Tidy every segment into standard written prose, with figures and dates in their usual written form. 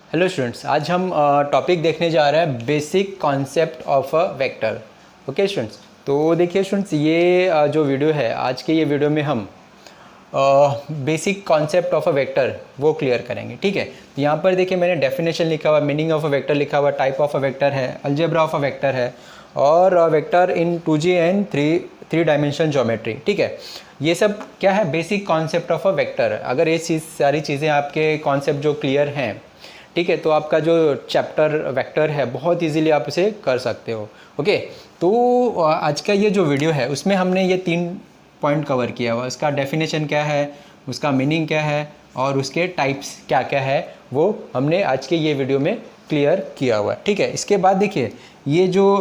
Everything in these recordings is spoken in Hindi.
हेलो स्टूडेंट्स, आज हम टॉपिक देखने जा रहे हैं basic concept of a vector. Okay students, तो देखिए स्टूडेंट्स, ये जो वीडियो है आज के ये वीडियो में हम basic concept of a vector वो क्लियर करेंगे। ठीक है, तो यहाँ पर देखिए मैंने डेफिनेशन लिखा हुआ, मीनिंग ऑफ अ वेक्टर लिखा हुआ, टाइप ऑफ अ वेक्टर है, अलजेब्रा ऑफ अ वेक्टर है और vector in 2G and three dimension geometry. ठीक है, ये सब क्या है, basic concept of a vector. अगर ये चीज़ सारी चीज़ें आपके कॉन्सेप्ट जो क्लियर हैं, ठीक है, तो आपका जो चैप्टर वेक्टर है बहुत इजीली आप उसे कर सकते हो। ओके, तो आज का ये जो वीडियो है उसमें हमने ये 3 पॉइंट कवर किया हुआ। उसका डेफिनेशन क्या है, उसका मीनिंग क्या है और उसके टाइप्स क्या क्या है, वो हमने आज के ये वीडियो में क्लियर किया हुआ है। ठीक है, इसके बाद देखिए ये जो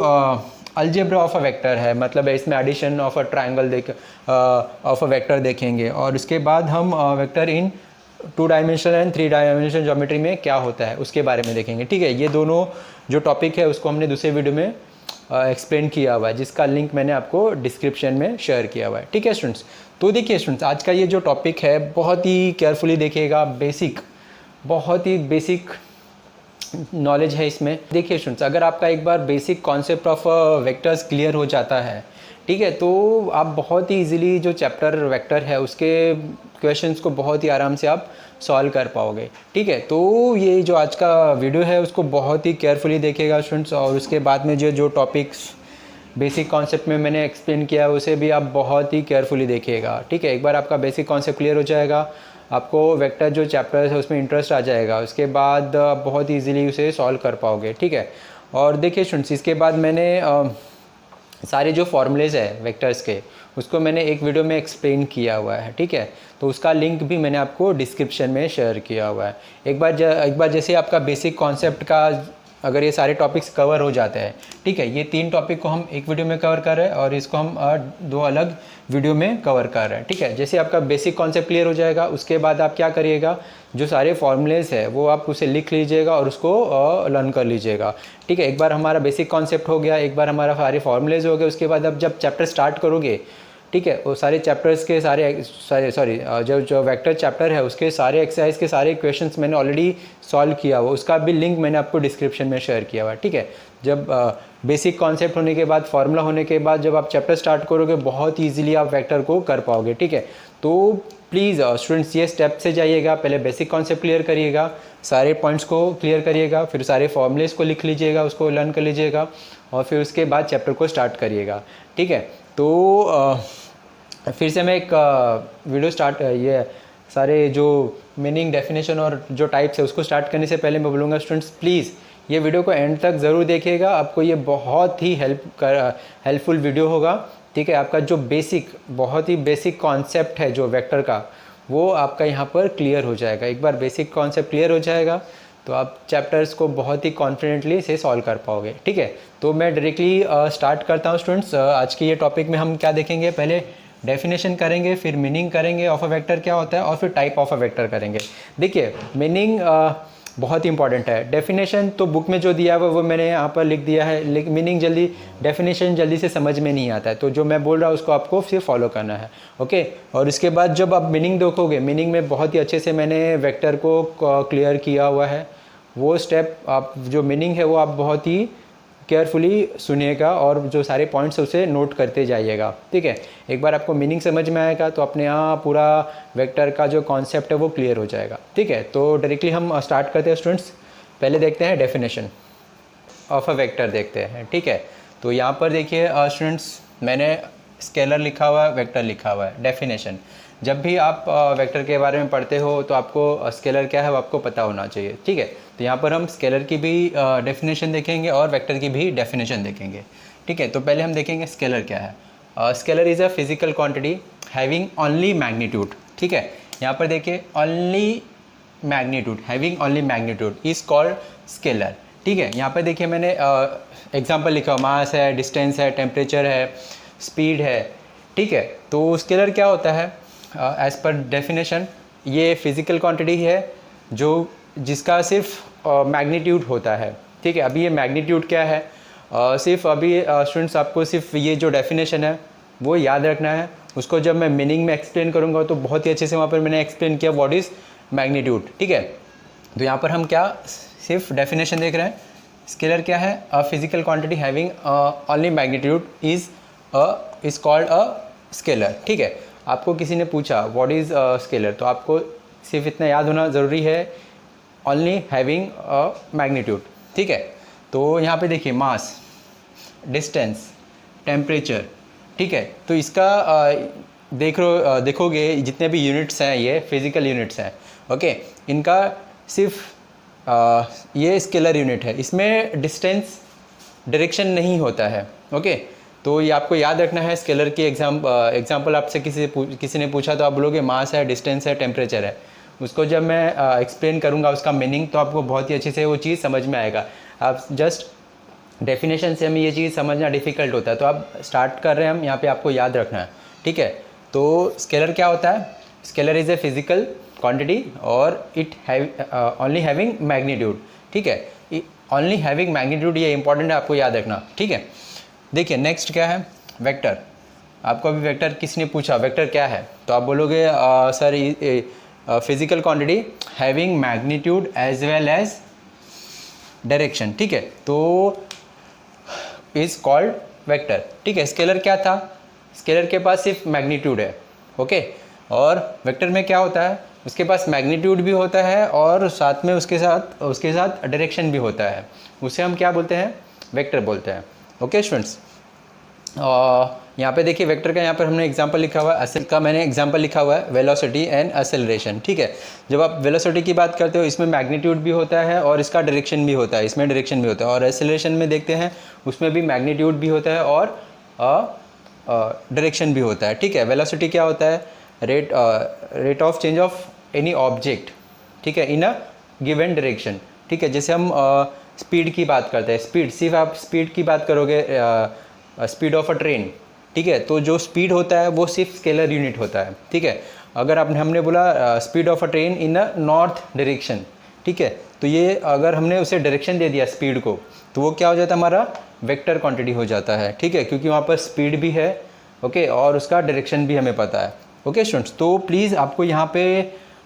अलजेब्रा ऑफ अ वेक्टर है, मतलब इसमें addition of a triangle of a vector देखेंगे और उसके बाद हम vector in 2 dimension and 3 dimension geometry में क्या होता है उसके बारे में देखेंगे। ठीक है, ये दोनों जो टॉपिक है उसको हमने दूसरे वीडियो में एक्सप्लेन किया हुआ है, जिसका लिंक मैंने आपको डिस्क्रिप्शन में शेयर किया हुआ है। ठीक है स्टूडेंट्स, तो देखिए स्टूडेंट्स, आज का ये जो टॉपिक है बहुत ही केयरफुली देखिएगा। बहुत ही बेसिक नॉलेज है इसमें। देखिए स्टूडेंट्स, अगर आपका एक बार basic concept of vectors clear हो जाता है, ठीक है, तो आप बहुत ही इजीली जो चैप्टर वेक्टर है उसके क्वेश्चंस को बहुत ही आराम से आप सॉल्व कर पाओगे। ठीक है, तो ये जो आज का वीडियो है उसको बहुत ही केयरफुली देखिएगा स्टूडेंट्स, और उसके बाद में जो टॉपिक्स बेसिक कॉन्सेप्ट में मैंने एक्सप्लेन किया है उसे भी आप बहुत ही केयरफुली देखिएगा। ठीक है, एक बार आपका बेसिक कॉन्सेप्ट क्लियर हो जाएगा, आपको वेक्टर जो चैप्टर है उसमें इंटरेस्ट आ जाएगा, उसके बाद आप बहुत ईजीली उसे सॉल्व कर पाओगे। ठीक है, और देखिए स्टूडेंट्स, इसके बाद मैंने सारे जो फॉर्मूलेज है वेक्टर्स के उसको मैंने एक वीडियो में एक्सप्लेन किया हुआ है। ठीक है, तो उसका लिंक भी मैंने आपको डिस्क्रिप्शन में शेयर किया हुआ है। एक बार जैसे आपका बेसिक कॉन्सेप्ट का अगर ये सारे टॉपिक्स कवर हो जाते हैं, ठीक है, ये 3 टॉपिक को हम एक वीडियो में कवर कर रहे हैं और इसको हम 2 अलग वीडियो में कवर कर रहे हैं। ठीक है, जैसे आपका बेसिक कॉन्सेप्ट क्लियर हो जाएगा उसके बाद आप क्या करिएगा, जो सारे फॉर्मूलेज है वो आप उसे लिख लीजिएगा और उसको लर्न कर लीजिएगा। ठीक है, एक बार हमारा बेसिक कॉन्सेप्ट हो गया, एक बार हमारा सारे फॉर्मूलेज हो गए, उसके बाद अब जब चैप्टर स्टार्ट करोगे, ठीक है, वो सारे चैप्टर्स के जो वेक्टर चैप्टर है उसके सारे एक्सरसाइज के सारे क्वेश्चंस मैंने ऑलरेडी सॉल्व किया हुआ, उसका भी लिंक मैंने आपको डिस्क्रिप्शन में शेयर किया हुआ है। ठीक है, जब बेसिक कॉन्सेप्ट होने के बाद, फार्मूला होने के बाद जब आप चैप्टर स्टार्ट करोगे बहुत ईजिली आप वेक्टर को कर पाओगे। ठीक है, तो प्लीज़ स्टूडेंट्स ये स्टेप से जाइएगा, पहले बेसिक कॉन्सेप्ट क्लियर करिएगा, सारे पॉइंट्स को क्लियर करिएगा, फिर सारे फॉर्मूलेस को लिख लीजिएगा, उसको लर्न कर लीजिएगा और फिर उसके बाद चैप्टर को स्टार्ट करिएगा। ठीक है, तो फिर से मैं एक वीडियो स्टार्ट ये सारे जो मीनिंग, डेफिनेशन और जो टाइप्स है उसको स्टार्ट करने से पहले मैं बोलूँगा स्टूडेंट्स प्लीज़ ये वीडियो को एंड तक ज़रूर देखिएगा, आपको ये बहुत ही हेल्पफुल वीडियो होगा। ठीक है, आपका जो बहुत ही बेसिक कॉन्सेप्ट है जो वेक्टर का, वो आपका यहाँ पर क्लियर हो जाएगा। एक बार बेसिक कॉन्सेप्ट क्लियर हो जाएगा तो आप चैप्टर्स को बहुत ही कॉन्फिडेंटली से सॉल्व कर पाओगे। ठीक है, तो मैं डायरेक्टली स्टार्ट करता हूँ स्टूडेंट्स। आज के ये टॉपिक में हम क्या देखेंगे, पहले डेफिनेशन करेंगे, फिर मीनिंग करेंगे ऑफ अ वेक्टर क्या होता है और फिर टाइप ऑफ अ वेक्टर करेंगे। देखिए मीनिंग बहुत ही इंपॉर्टेंट है। डेफिनेशन तो बुक में जो दिया हुआ वो मैंने यहाँ पर लिख दिया है, लेकिन मीनिंग डेफिनेशन जल्दी से समझ में नहीं आता है, तो जो मैं बोल रहा हूँ उसको आपको सिर्फ फॉलो करना है। ओके, और इसके बाद जब आप मीनिंग देखोगे, मीनिंग में बहुत ही अच्छे से मैंने वेक्टर को क्लियर किया हुआ है। वो स्टेप आप जो मीनिंग है वो आप बहुत ही केयरफुली सुनिएगा और जो सारे पॉइंट्स उसे नोट करते जाइएगा। ठीक है, एक बार आपको मीनिंग समझ में आएगा तो अपने यहाँ पूरा वेक्टर का जो कॉन्सेप्ट है वो क्लियर हो जाएगा। ठीक है, तो डायरेक्टली हम स्टार्ट करते हैं स्टूडेंट्स। पहले देखते हैं डेफिनेशन ऑफ अ वेक्टर देखते हैं। ठीक है, तो यहाँ पर देखिए स्टूडेंट्स, मैंने स्केलर लिखा हुआ है, वेक्टर लिखा हुआ है। डेफिनेशन, जब भी आप वेक्टर के बारे में पढ़ते हो तो आपको स्केलर क्या है वो आपको पता होना चाहिए। ठीक है, तो यहाँ पर हम स्केलर की भी डेफिनेशन देखेंगे और वेक्टर की भी डेफिनेशन देखेंगे। ठीक है, तो पहले हम देखेंगे स्केलर क्या है। Scalar is a physical quantity having only magnitude. ठीक है, यहाँ पर देखिए only magnitude, having only magnitude is called scalar. ठीक है, यहाँ पर देखिए मैंने एग्जाम्पल लिखा, मास है, डिस्टेंस है, टेम्परेचर है, स्पीड है। ठीक है, तो स्केलर क्या होता है, एज़ पर डेफिनेशन ये फिज़िकल क्वांटिटी है जिसका सिर्फ मैग्नीट्यूड होता है। ठीक है, अभी ये मैग्नीट्यूड क्या है, सिर्फ अभी स्टूडेंट्स आपको सिर्फ ये जो डेफिनेशन है वो याद रखना है। उसको जब मैं मीनिंग में एक्सप्लेन करूँगा तो बहुत ही अच्छे से वहाँ पर मैंने एक्सप्लेन किया व्हाट इज़ मैग्नीट्यूड। ठीक है, तो यहाँ पर हम क्या सिर्फ डेफिनेशन देख रहे हैं। स्केलर क्या है? A physical quantity having only magnitude is called a scalar. ठीक है, आपको किसी ने पूछा व्हाट इज़ स्केलर, तो आपको सिर्फ इतना याद होना ज़रूरी है, ओनली हैविंग अ मैग्नीट्यूड। ठीक है, तो यहाँ पे देखिए मास, डिस्टेंस, टेम्परेचर। ठीक है, तो इसका देखोगे जितने भी यूनिट्स हैं ये फिज़िकल यूनिट्स हैं। ओके, इनका सिर्फ ये स्केलर यूनिट है, इसमें डिस्टेंस डायरेक्शन नहीं होता है। ओके, तो ये आपको याद रखना है। स्केलर की एग्जांपल आपसे किसी ने पूछा तो आप बोलोगे मास है, डिस्टेंस है, टेम्परेचर है। उसको जब मैं एक्सप्लेन करूँगा उसका मीनिंग, तो आपको बहुत ही अच्छे से वो चीज़ समझ में आएगा। आप जस्ट डेफिनेशन से हमें ये चीज़ समझना डिफ़िकल्ट होता है, तो आप स्टार्ट कर रहे हैं हम यहाँ पे, आपको याद रखना है। ठीक है, तो स्केलर क्या होता है? Scalar is a physical quantity और इट ओनली हैविंग मैग्नीट्यूड। ठीक है, ओनली हैविंग मैग्नीट्यूड, ये इंपॉर्टेंट है, आपको याद रखना। ठीक है, देखिए नेक्स्ट क्या है? वेक्टर। आपको अभी वेक्टर किसने पूछा वेक्टर क्या है, तो आप बोलोगे sir physical quantity having magnitude as well as direction. ठीक है, तो इज कॉल्ड वेक्टर। ठीक है, स्केलर क्या था? स्केलर के पास सिर्फ मैग्नीट्यूड है। ओके, और वेक्टर में क्या होता है? उसके पास मैग्नीट्यूड भी होता है और साथ में उसके साथ डायरेक्शन भी होता है। उसे हम क्या बोलते हैं? वेक्टर बोलते हैं। ओके स्टूडेंट्स, यहाँ पे देखिए वेक्टर का यहाँ पर हमने एग्जांपल लिखा हुआ है, असल का मैंने एग्जांपल लिखा हुआ है वेलोसिटी एंड एक्सेलरेशन। ठीक है, जब आप वेलोसिटी की बात करते हो इसमें मैग्नीट्यूड भी होता है और इसका डायरेक्शन भी होता है, इसमें डायरेक्शन भी होता है। और एक्सेलरेशन में देखते हैं उसमें भी मैग्नीट्यूड भी होता है और डायरेक्शन भी होता है। ठीक है, वेलोसिटी क्या होता है? Rate of change of any object, ठीक है, इन अ गिवन डायरेक्शन। ठीक है, जैसे हम स्पीड की बात करते हैं, स्पीड सिर्फ आप स्पीड की बात करोगे, स्पीड ऑफ अ ट्रेन। ठीक है, तो जो स्पीड होता है वो सिर्फ स्केलर यूनिट होता है। ठीक है, अगर हमने बोला speed of a train in a north direction, ठीक है, तो ये अगर हमने उसे डायरेक्शन दे दिया स्पीड को, तो वो क्या हो जाता है? हमारा वेक्टर क्वांटिटी हो जाता है। ठीक है, क्योंकि वहाँ पर स्पीड भी है, ओके, और उसका डायरेक्शन भी हमें पता है। ओके स्टूडेंट्स, तो प्लीज़ आपको यहाँ पे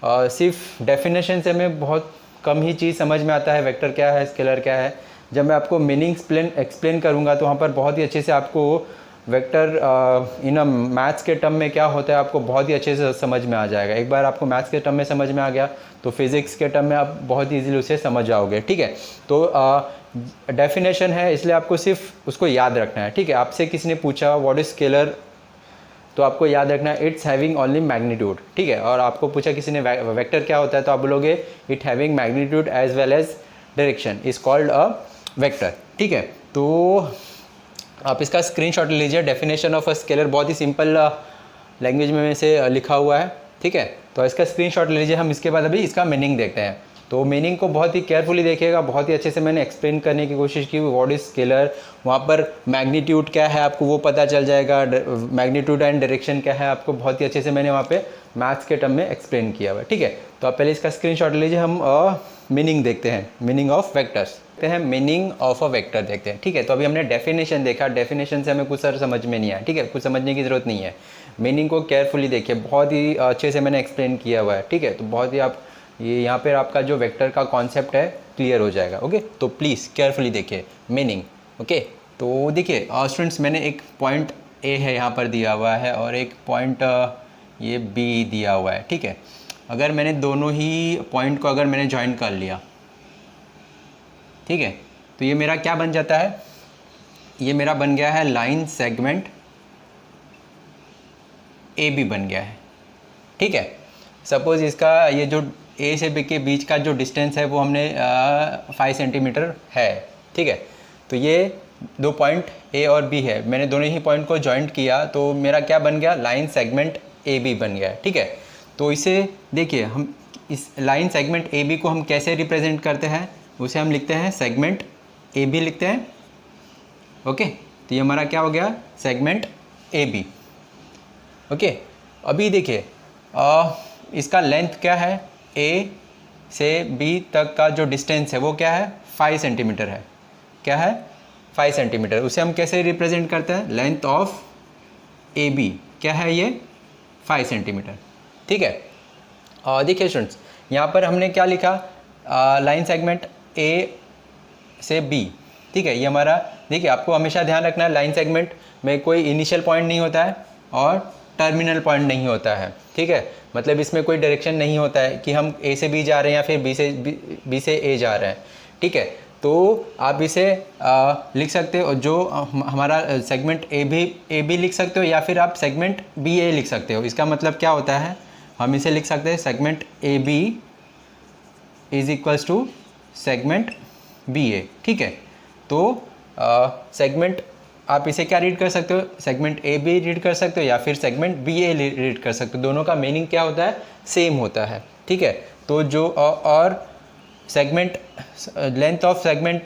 सिर्फ डेफिनेशन से हमें बहुत कम ही चीज़ समझ में आता है, वेक्टर क्या है, स्केलर क्या है। जब मैं आपको मीनिंग एक्सप्लेन करूँगा तो वहाँ पर बहुत ही अच्छे से आपको वेक्टर इन मैथ्स के टर्म में क्या होता है आपको बहुत ही अच्छे से समझ में आ जाएगा। एक बार आपको मैथ्स के टर्म में समझ में आ गया तो फिज़िक्स के टर्म में आप बहुत ईजीली उसे समझ जाओगे। ठीक है, तो डेफिनेशन है इसलिए आपको सिर्फ उसको याद रखना है। ठीक है, आपसे किसी ने पूछा व्हाट इज स्केलर, तो आपको याद रखना है इट्स हैविंग ओनली मैग्नीट्यूड। ठीक है, और आपको पूछा किसी ने वेक्टर क्या होता है, तो आप बोलोगे it having magnitude as well as direction is called a vector. ठीक है, तो आप इसका स्क्रीनशॉट लीजिए। डेफिनेशन ऑफ अ स्केलर बहुत ही सिंपल लैंग्वेज में से लिखा हुआ है। ठीक है, तो इसका स्क्रीनशॉट लीजिए। हम इसके बाद अभी इसका मीनिंग देखते हैं। तो मीनिंग को बहुत ही केयरफुली देखिएगा, बहुत ही अच्छे से मैंने एक्सप्लेन करने की कोशिश की व्हाट इज स्केलर। वहाँ पर मैग्नीट्यूड क्या है आपको वो पता चल जाएगा, मैग्नीट्यूड एंड डायरेक्शन क्या है आपको बहुत ही अच्छे से मैंने वहाँ पे मैथ्स के टर्म में एक्सप्लेन किया हुआ है। ठीक है, तो आप पहले इसका स्क्रीनशॉट लीजिए। हम मीनिंग देखते हैं, मीनिंग ऑफ वेक्टर्स देखते हैं, मीनिंग ऑफ अ वेक्टर देखते हैं। ठीक है, तो अभी हमने डेफिनेशन देखा, डेफिनेशन से हमें कुछ सर समझ में नहीं आया। ठीक है, कुछ समझने की ज़रूरत नहीं है, मीनिंग को केयरफुली देखिए, बहुत ही अच्छे से मैंने एक्सप्लेन किया हुआ है। ठीक है, तो बहुत ही आप ये यहाँ पर आपका जो वेक्टर का कॉन्सेप्ट है क्लियर हो जाएगा। ओके, तो प्लीज़ केयरफुली देखिए मीनिंग। ओके, तो देखिए स्टूडेंट्स, मैंने एक पॉइंट ए है यहाँ पर दिया हुआ है और एक पॉइंट ये बी दिया हुआ है। ठीक है, अगर मैंने दोनों ही पॉइंट को अगर मैंने ज्वाइन कर लिया, ठीक है, तो ये मेरा क्या बन जाता है? ये मेरा बन गया है लाइन सेगमेंट ए बी बन गया है। ठीक है, सपोज इसका ये जो ए से बी के बीच का जो डिस्टेंस है वो हमने 5 सेंटीमीटर है। ठीक है, तो ये दो पॉइंट ए और बी है, मैंने दोनों ही पॉइंट को जॉइंट किया तो मेरा क्या बन गया? लाइन सेगमेंट ए बी बन गया। ठीक है, तो इसे देखिए, हम इस लाइन सेगमेंट ए बी को हम कैसे रिप्रेजेंट करते हैं? उसे हम लिखते हैं सेगमेंट ए बी लिखते हैं। ओके, तो ये हमारा क्या हो गया? Segment A B. ओके, अभी देखिए इसका लेंथ क्या है? ए से बी तक का जो डिस्टेंस है वो क्या है? 5 सेंटीमीटर है। क्या है? 5 सेंटीमीटर। उसे हम कैसे रिप्रेजेंट करते हैं? लेंथ ऑफ ए बी क्या है? ये 5 सेंटीमीटर। ठीक है, देखिए स्टूडेंट्स, यहाँ पर हमने क्या लिखा? लाइन सेगमेंट ए से बी, ठीक है। ये हमारा, देखिए आपको हमेशा ध्यान रखना है लाइन सेगमेंट में कोई इनिशियल पॉइंट नहीं होता है और टर्मिनल पॉइंट नहीं होता है, ठीक है। मतलब इसमें कोई डायरेक्शन नहीं होता है कि हम ए से बी जा रहे हैं या फिर बी से ए जा रहे हैं, ठीक है। तो आप इसे लिख सकते हो, जो हमारा सेगमेंट ए बी लिख सकते हो, या फिर आप सेगमेंट बी ए लिख सकते हो। इसका मतलब क्या होता है, हम इसे लिख सकते हैं segment A B is equals to segment B A, ठीक है। तो सेगमेंट आप इसे क्या रीड कर सकते हो, सेगमेंट ए बी रीड कर सकते हो या फिर सेगमेंट बी ए रीड कर सकते हो। दोनों का मीनिंग क्या होता है, सेम होता है, ठीक है। तो जो और सेगमेंट लेंथ ऑफ सेगमेंट,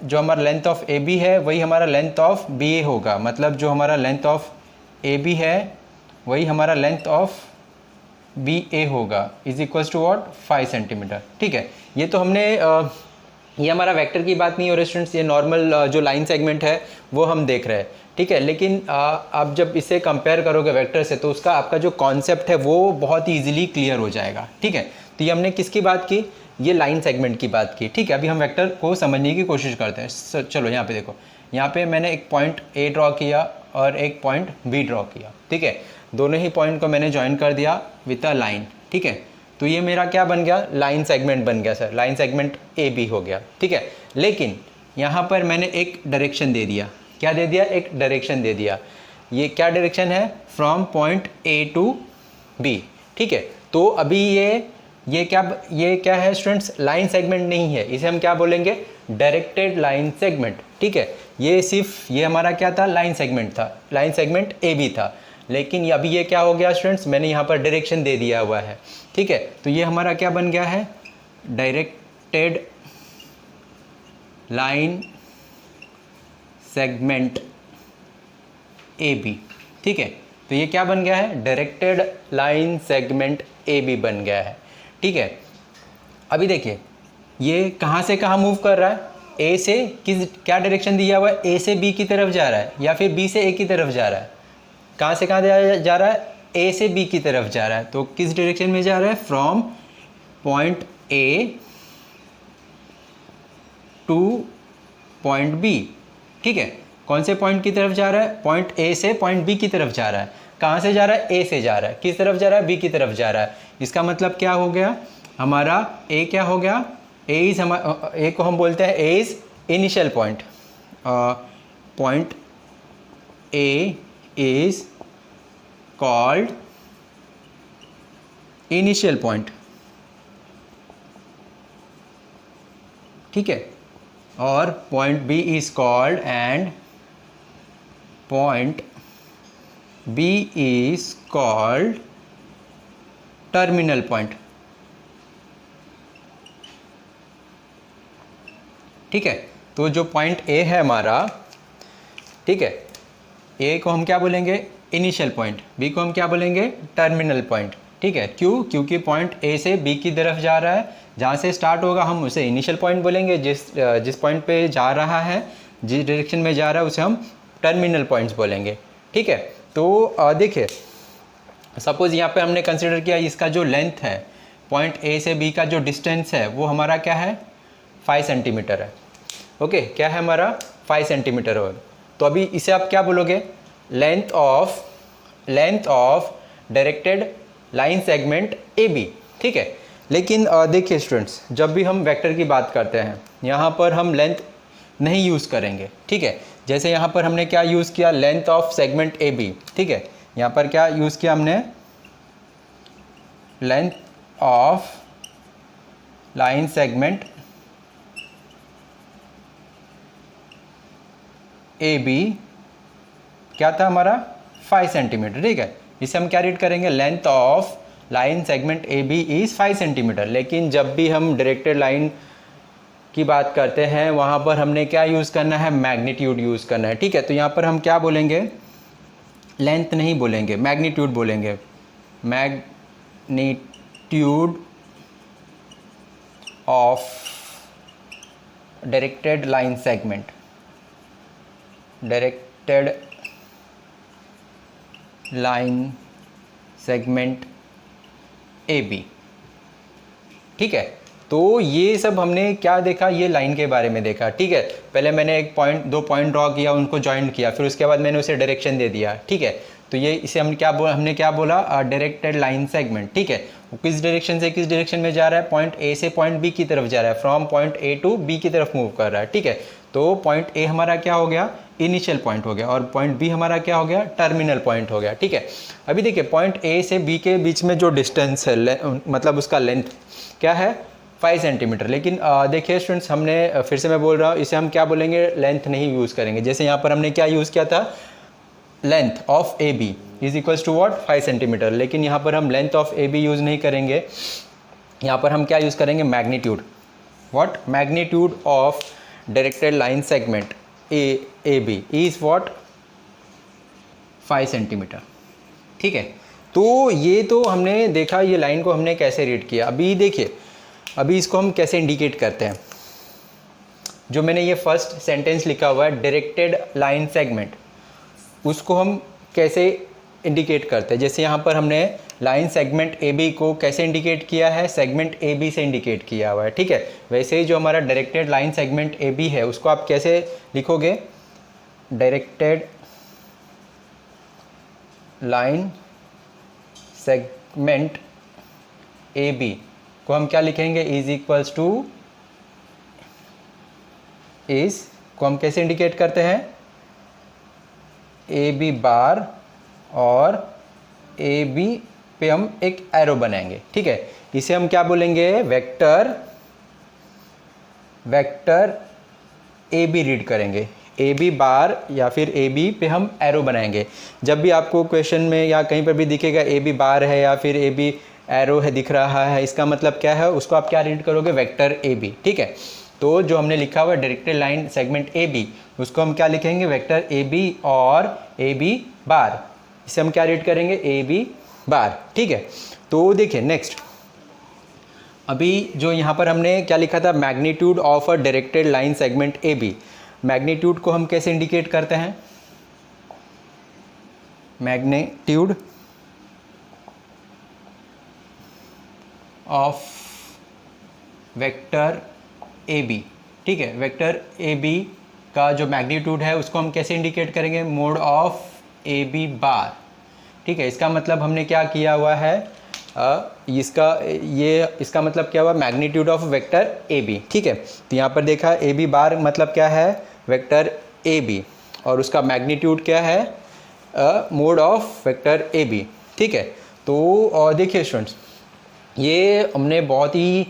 जो हमारा लेंथ ऑफ ए बी है वही हमारा लेंथ ऑफ बी ए होगा। मतलब जो हमारा लेंथ ऑफ ए बी है वही हमारा लेंथ ऑफ बी ए होगा, is equals to what 5 centimetre, ठीक है। ये तो हमने ये हमारा वेक्टर की बात नहीं हो रही स्टूडेंट्स, ये नॉर्मल जो लाइन सेगमेंट है वो हम देख रहे हैं, ठीक है। लेकिन आप जब इसे कंपेयर करोगे वेक्टर से तो उसका आपका जो कॉन्सेप्ट है वो बहुत ही ईजिली क्लियर हो जाएगा, ठीक है। तो ये हमने किसकी बात की, ये लाइन सेगमेंट की बात की, ठीक है। अभी हम वेक्टर को समझने की कोशिश करते हैं। चलो यहाँ पे देखो, यहाँ पे मैंने एक पॉइंट ए ड्रॉ किया और एक पॉइंट बी ड्रॉ किया, ठीक है। दोनों ही पॉइंट को मैंने ज्वाइन कर दिया विथ अ लाइन, ठीक है। तो ये मेरा क्या बन गया, लाइन सेगमेंट बन गया sir, line segment A B हो गया, ठीक है। लेकिन यहाँ पर मैंने एक डायरेक्शन दे दिया, क्या दे दिया, एक डायरेक्शन दे दिया। ये क्या डायरेक्शन है, from point A to B, ठीक है। तो अभी ये क्या है स्टूडेंट्स, लाइन सेगमेंट नहीं है, इसे हम क्या बोलेंगे, डायरेक्टेड लाइन सेगमेंट, ठीक है। ये सिर्फ ये हमारा क्या था, लाइन सेगमेंट था, लाइन सेगमेंट ए बी था। लेकिन अभी ये क्या हो गया स्टूडेंट्स, मैंने यहाँ पर डायरेक्शन दे दिया हुआ है, ठीक है। तो ये हमारा क्या बन गया है, directed line segment A B, ठीक है। तो ये क्या बन गया है, directed line segment A B बन गया है, ठीक है। अभी देखिए ये कहाँ से कहाँ मूव कर रहा है, ए से क्या डायरेक्शन दिया हुआ है, ए से बी की तरफ जा रहा है या फिर बी से ए की तरफ जा रहा है, कहाँ से कहाँ जा रहा है, ए से बी की तरफ जा रहा है। तो किस डायरेक्शन में जा रहा है, from point A to point B, ठीक है। कौन से पॉइंट की तरफ जा रहा है, पॉइंट ए से पॉइंट बी की तरफ जा रहा है। कहाँ से जा रहा है, ए से जा रहा है, किस तरफ जा रहा है, बी की तरफ जा रहा है। इसका मतलब क्या हो गया, हमारा ए क्या हो गया, ए को हम बोलते हैं A is initial point, point A is called initial point, ठीक है। और point B is called end point B is called terminal point, ठीक है। तो जो पॉइंट ए है हमारा, ठीक है, ए को हम क्या बोलेंगे, इनिशियल पॉइंट, बी को हम क्या बोलेंगे, टर्मिनल पॉइंट, ठीक है। क्यों, क्योंकि पॉइंट ए से बी की तरफ जा रहा है, जहाँ से स्टार्ट होगा हम उसे इनिशियल पॉइंट बोलेंगे, जिस पॉइंट पे जा रहा है, जिस डायरेक्शन में जा रहा है उसे हम टर्मिनल पॉइंट्स बोलेंगे, ठीक है। तो देखिए सपोज़ यहाँ पे हमने कंसिडर किया इसका जो लेंथ है, पॉइंट ए से बी का जो डिस्टेंस है वो हमारा क्या है, 5 सेंटीमीटर है, ओके। क्या है हमारा, 5 सेंटीमीटर हो। तो अभी इसे आप क्या बोलोगे, length of directed line segment A B, ठीक है। लेकिन देखिए स्टूडेंट्स, जब भी हम वेक्टर की बात करते हैं यहाँ पर हम लेंथ नहीं यूज़ करेंगे, ठीक है। जैसे यहाँ पर हमने क्या यूज़ किया, length of segment A B, ठीक है। यहाँ पर क्या यूज़ किया हमने, length of line segment A B क्या था हमारा, 5 सेंटीमीटर, ठीक है। इसे हम क्या रीड करेंगे, length of line segment A B is 5 centimetre. लेकिन जब भी हम डायरेक्टेड लाइन की बात करते हैं वहाँ पर हमने क्या यूज़ करना है, मैग्नीट्यूड यूज़ करना है, ठीक है। तो यहाँ पर हम क्या बोलेंगे, लेंथ नहीं बोलेंगे, मैग्नीट्यूड बोलेंगे, magnitude of directed line segment, directed line segment A B, ठीक है। तो ये सब हमने क्या देखा, ये लाइन के बारे में देखा, ठीक है। पहले मैंने एक पॉइंट, 2 पॉइंट ड्रॉ किया, उनको जॉइंट किया, फिर उसके बाद मैंने उसे डायरेक्शन दे दिया, ठीक है। तो ये इसे हम क्या बोला, हमने क्या बोला, डायरेक्टेड लाइन सेगमेंट, ठीक है। वो किस डायरेक्शन से किस डायरेक्शन में जा रहा है, पॉइंट ए से पॉइंट बी की तरफ जा रहा है, from point A to B की तरफ मूव कर रहा है, ठीक है। तो पॉइंट ए हमारा क्या हो गया, इनिशियल पॉइंट हो गया, और पॉइंट बी हमारा क्या हो गया, टर्मिनल पॉइंट हो गया, ठीक है। अभी देखिए पॉइंट ए से बी के बीच में जो डिस्टेंस है, मतलब उसका लेंथ क्या है, 5 सेंटीमीटर। लेकिन देखिए स्टूडेंट्स, हमने फिर से मैं बोल रहा हूँ, इसे हम क्या बोलेंगे, लेंथ नहीं यूज़ करेंगे। जैसे यहाँ पर हमने क्या यूज़ किया था, length of A B is equals to what, 5 centimetre. लेकिन यहाँ पर हम length of A B use नहीं करेंगे, यहाँ पर हम क्या यूज़ करेंगे, magnitude. What, magnitude of directed line segment A B is what, 5 centimetre, ठीक है। तो ये तो हमने देखा, ये लाइन को हमने कैसे रीड किया। अभी देखिए, अभी इसको हम कैसे इंडिकेट करते हैं। जो मैंने ये फर्स्ट सेंटेंस लिखा हुआ है, डायरेक्टेड लाइन सेगमेंट, उसको हम कैसे इंडिकेट करते हैं। जैसे यहाँ पर हमने लाइन सेगमेंट ए बी को कैसे इंडिकेट किया है, सेगमेंट ए बी से इंडिकेट किया हुआ है, ठीक है। वैसे ही जो हमारा directed line segment A B है, उसको आप कैसे लिखोगे, directed line segment A B को हम क्या लिखेंगे, इज इक्वल्स टू, इस को हम कैसे इंडिकेट करते हैं, ए बी बार, और ए बी पे हम एक एरो बनाएंगे, ठीक है। इसे हम क्या बोलेंगे, vector, vector A B read करेंगे, ए बी बार या फिर ए बी पे हम एरो बनाएंगे। जब भी आपको क्वेश्चन में या कहीं पर भी दिखेगा ए बी बार है या फिर ए बी एरो है दिख रहा है, इसका मतलब क्या है, उसको आप क्या रीड करोगे, वेक्टर ए बी, ठीक है। तो जो हमने लिखा हुआ है directed line segment A B, उसको हम क्या लिखेंगे, वेक्टर ए बी और ए बी बार, इसे हम क्या रीड करेंगे, ए बी बार, ठीक है। तो देखिए नेक्स्ट, अभी जो यहाँ पर हमने क्या लिखा था, magnitude of a directed line segment A B, magnitude को हम कैसे इंडिकेट करते हैं, magnitude of vector A B, ठीक है। वेक्टर ए बी का जो मैग्नीट्यूड है उसको हम कैसे इंडिकेट करेंगे, mod of A B bar, ठीक है। इसका मतलब हमने क्या किया हुआ है, इसका मतलब क्या हुआ, magnitude of vector A B, ठीक है। तो यहाँ पर देखा ए बी बार मतलब क्या है, वेक्टर ए बी, और उसका मैग्नीट्यूड क्या है, mod of vector A B, ठीक है। तो देखिए स्टूडेंट्स, ये हमने बहुत ही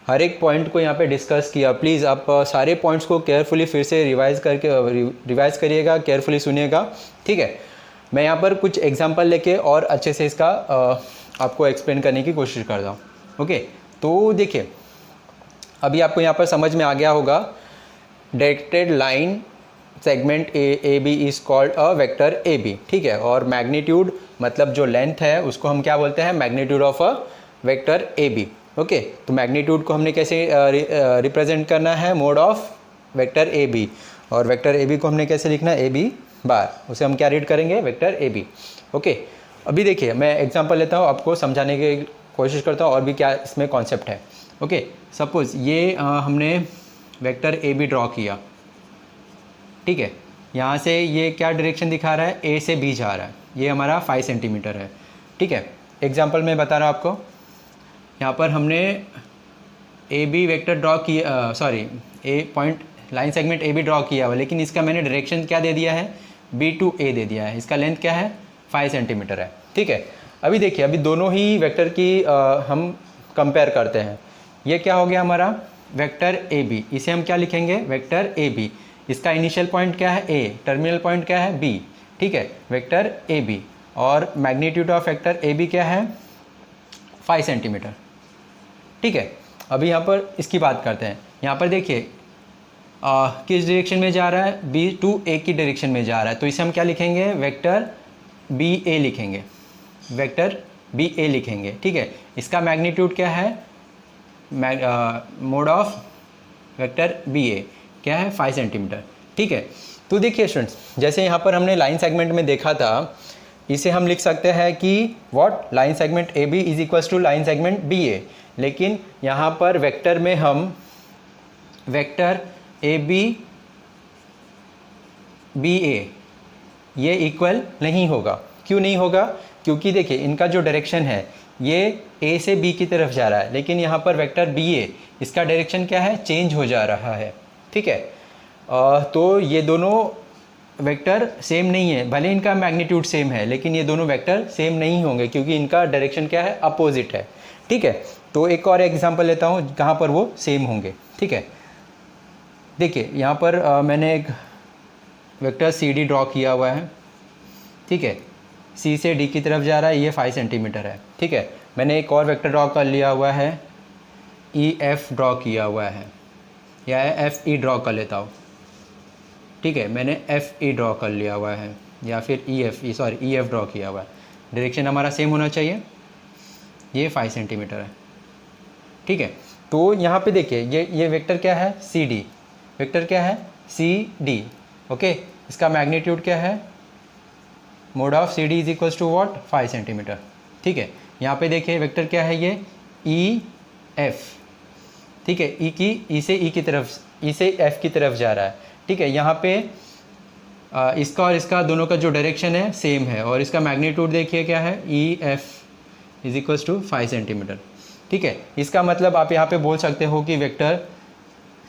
हर एक पॉइंट को यहाँ पे डिस्कस किया। प्लीज़ आप सारे पॉइंट्स को केयरफुली फिर से रिवाइज़ करिएगा, केयरफुली सुनिएगा, ठीक है। मैं यहाँ पर कुछ एग्जांपल लेके और अच्छे से इसका आपको एक्सप्लेन करने की कोशिश करता हूँ, ओके। तो देखिए, अभी आपको यहाँ पर समझ में आ गया होगा, directed line segment A B is called a vector A B, ठीक है। और मैग्नीट्यूड मतलब जो लेंथ है उसको हम क्या बोलते हैं, magnitude of a vector A B, okay. तो मैग्नीट्यूड को हमने कैसे रिप्रेजेंट करना है, mod of vector A B, और वेक्टर ए बी को हमने कैसे लिखना है, ए बी बार, उसे हम क्या रीड करेंगे, वेक्टर ए बी, ओके। अभी देखिए मैं एग्जांपल लेता हूँ, आपको समझाने की कोशिश करता हूँ और भी क्या इसमें कॉन्सेप्ट है, ओके। सपोज़ ये हमने वेक्टर ए बी ड्रॉ किया, ठीक है। यहाँ से ये क्या डायरेक्शन दिखा रहा है, ए से बी जा रहा है, ये हमारा 5 सेंटीमीटर है, ठीक है। एग्जाम्पल मैं बता रहा हूँ आपको, यहाँ पर हमने ए बी वेक्टर ड्रॉ किया, sorry a point line segment A B draw किया हुआ, लेकिन इसका मैंने डायरेक्शन क्या दे दिया है, बी टू ए दे दिया है। इसका लेंथ क्या है, 5 सेंटीमीटर है, ठीक है। अभी देखिए, अभी दोनों ही वेक्टर की हम कंपेयर करते हैं। ये क्या हो गया हमारा, वेक्टर ए बी, इसे हम क्या लिखेंगे, वेक्टर ए बी। इसका इनिशियल पॉइंट क्या है, ए, टर्मिनल पॉइंट क्या है, बी, ठीक है, वेक्टर ए बी। और magnitude of vector A B क्या है, 5 सेंटीमीटर, ठीक है। अभी यहाँ पर इसकी बात करते हैं। यहाँ पर देखिए किस डायरेक्शन में जा रहा है, बी टू ए की डायरेक्शन में जा रहा है, तो इसे हम क्या लिखेंगे, वेक्टर बी ए लिखेंगे, वेक्टर बी ए लिखेंगे, ठीक है। इसका मैग्नीट्यूड क्या है, मोड ऑफ वेक्टर बी ए क्या है, 5 सेंटीमीटर, ठीक है। तो देखिए स्टूडेंट्स, जैसे यहाँ पर हमने लाइन सेगमेंट में देखा था, इसे हम लिख सकते हैं कि what, line segment A B is equals to line segment B A. लेकिन यहाँ पर वेक्टर में हम vector A B B A ये इक्वल नहीं होगा। क्यों नहीं होगा? क्योंकि देखिए इनका जो डायरेक्शन है ये ए से बी की तरफ जा रहा है, लेकिन यहाँ पर वेक्टर बी ए इसका डायरेक्शन क्या है? चेंज हो जा रहा है। ठीक है, तो ये दोनों वेक्टर सेम नहीं है, भले इनका मैग्नीट्यूड सेम है लेकिन ये दोनों वेक्टर सेम नहीं होंगे क्योंकि इनका डायरेक्शन क्या है? अपोजिट है। ठीक है, तो एक और एग्जांपल लेता हूँ कहाँ पर वो सेम होंगे। ठीक है, देखिए यहाँ पर मैंने एक वेक्टर सी डी ड्रॉ किया हुआ है। ठीक है, सी से डी की तरफ जा रहा है, ये 5 सेंटीमीटर है। ठीक है, मैंने एक और वेक्टर ड्रॉ कर लिया हुआ है, ई एफ ड्रॉ किया हुआ है, या एफ ई ड्रॉ कर लेता हूँ। ठीक है, मैंने एफ ई ड्रॉ कर लिया हुआ है, या फिर ई एफ ड्रॉ किया हुआ है। डायरेक्शन हमारा सेम होना चाहिए, ये 5 सेंटीमीटर है। ठीक है, तो यहाँ पे देखिए ये वेक्टर क्या है? C D. वेक्टर क्या है? C D. ओके, इसका मैग्नीट्यूड क्या है? Mod of C D is equals to what? 5 centimetre. ठीक है, यहाँ पे देखिए वेक्टर क्या है? ये ई एफ। ठीक है, ई से एफ की तरफ जा रहा है। ठीक है, यहाँ पे इसका और इसका दोनों का जो डायरेक्शन है सेम है, और इसका मैग्नीट्यूड देखिए क्या है? E F is equals to 5 centimetre. ठीक है, इसका मतलब आप यहाँ पे बोल सकते हो कि vector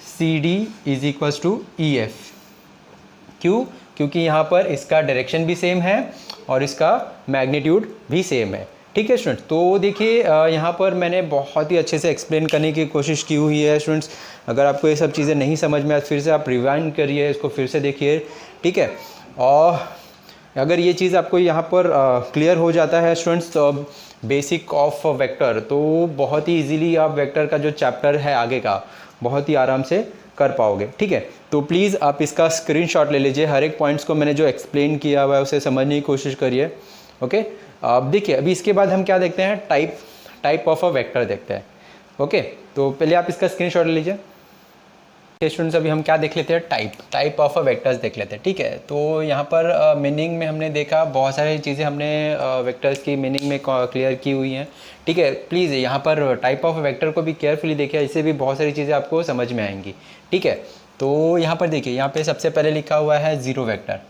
C D is equals to E F. क्यों? क्योंकि यहाँ पर इसका डायरेक्शन भी सेम है और इसका मैग्नीट्यूड भी सेम है। ठीक है स्टूडेंट्स, तो देखिए यहाँ पर मैंने बहुत ही अच्छे से एक्सप्लेन करने की कोशिश की हुई है स्टूडेंट्स। अगर आपको ये सब चीज़ें नहीं समझ में आए फिर से आप रिवाइंड करिए, इसको फिर से देखिए। ठीक है, और अगर ये चीज़ आपको यहाँ पर क्लियर हो जाता है स्टूडेंट्स, तो बेसिक ऑफ वेक्टर, तो बहुत ही इजीली आप वेक्टर का जो चैप्टर है आगे का बहुत ही आराम से कर पाओगे। ठीक है, तो प्लीज़ आप इसका स्क्रीनशॉट ले लीजिए, हर एक पॉइंट्स को मैंने जो एक्सप्लेन किया हुआ है उसे समझने की कोशिश करिए। ओके, अब देखिए अभी इसके बाद हम क्या देखते हैं? टाइप ऑफ अ वेक्टर देखते हैं। ओके, तो पहले आप इसका स्क्रीनशॉट ले लीजिए। स्टूडेंट्स, अभी हम क्या देख लेते हैं? टाइप ऑफ अ वेक्टर्स देख लेते हैं। ठीक है, तो यहाँ पर मीनिंग में हमने देखा बहुत सारी चीज़ें हमने वेक्टर्स की मीनिंग में क्लियर की हुई हैं। ठीक है, प्लीज़ यहाँ पर टाइप ऑफ वेक्टर को भी केयरफुली देखिए, इससे भी बहुत सारी चीज़ें आपको समझ में आएंगी। ठीक है, तो यहाँ पर देखिए, यहाँ पे सबसे पहले लिखा हुआ है ज़ीरो वेक्टर।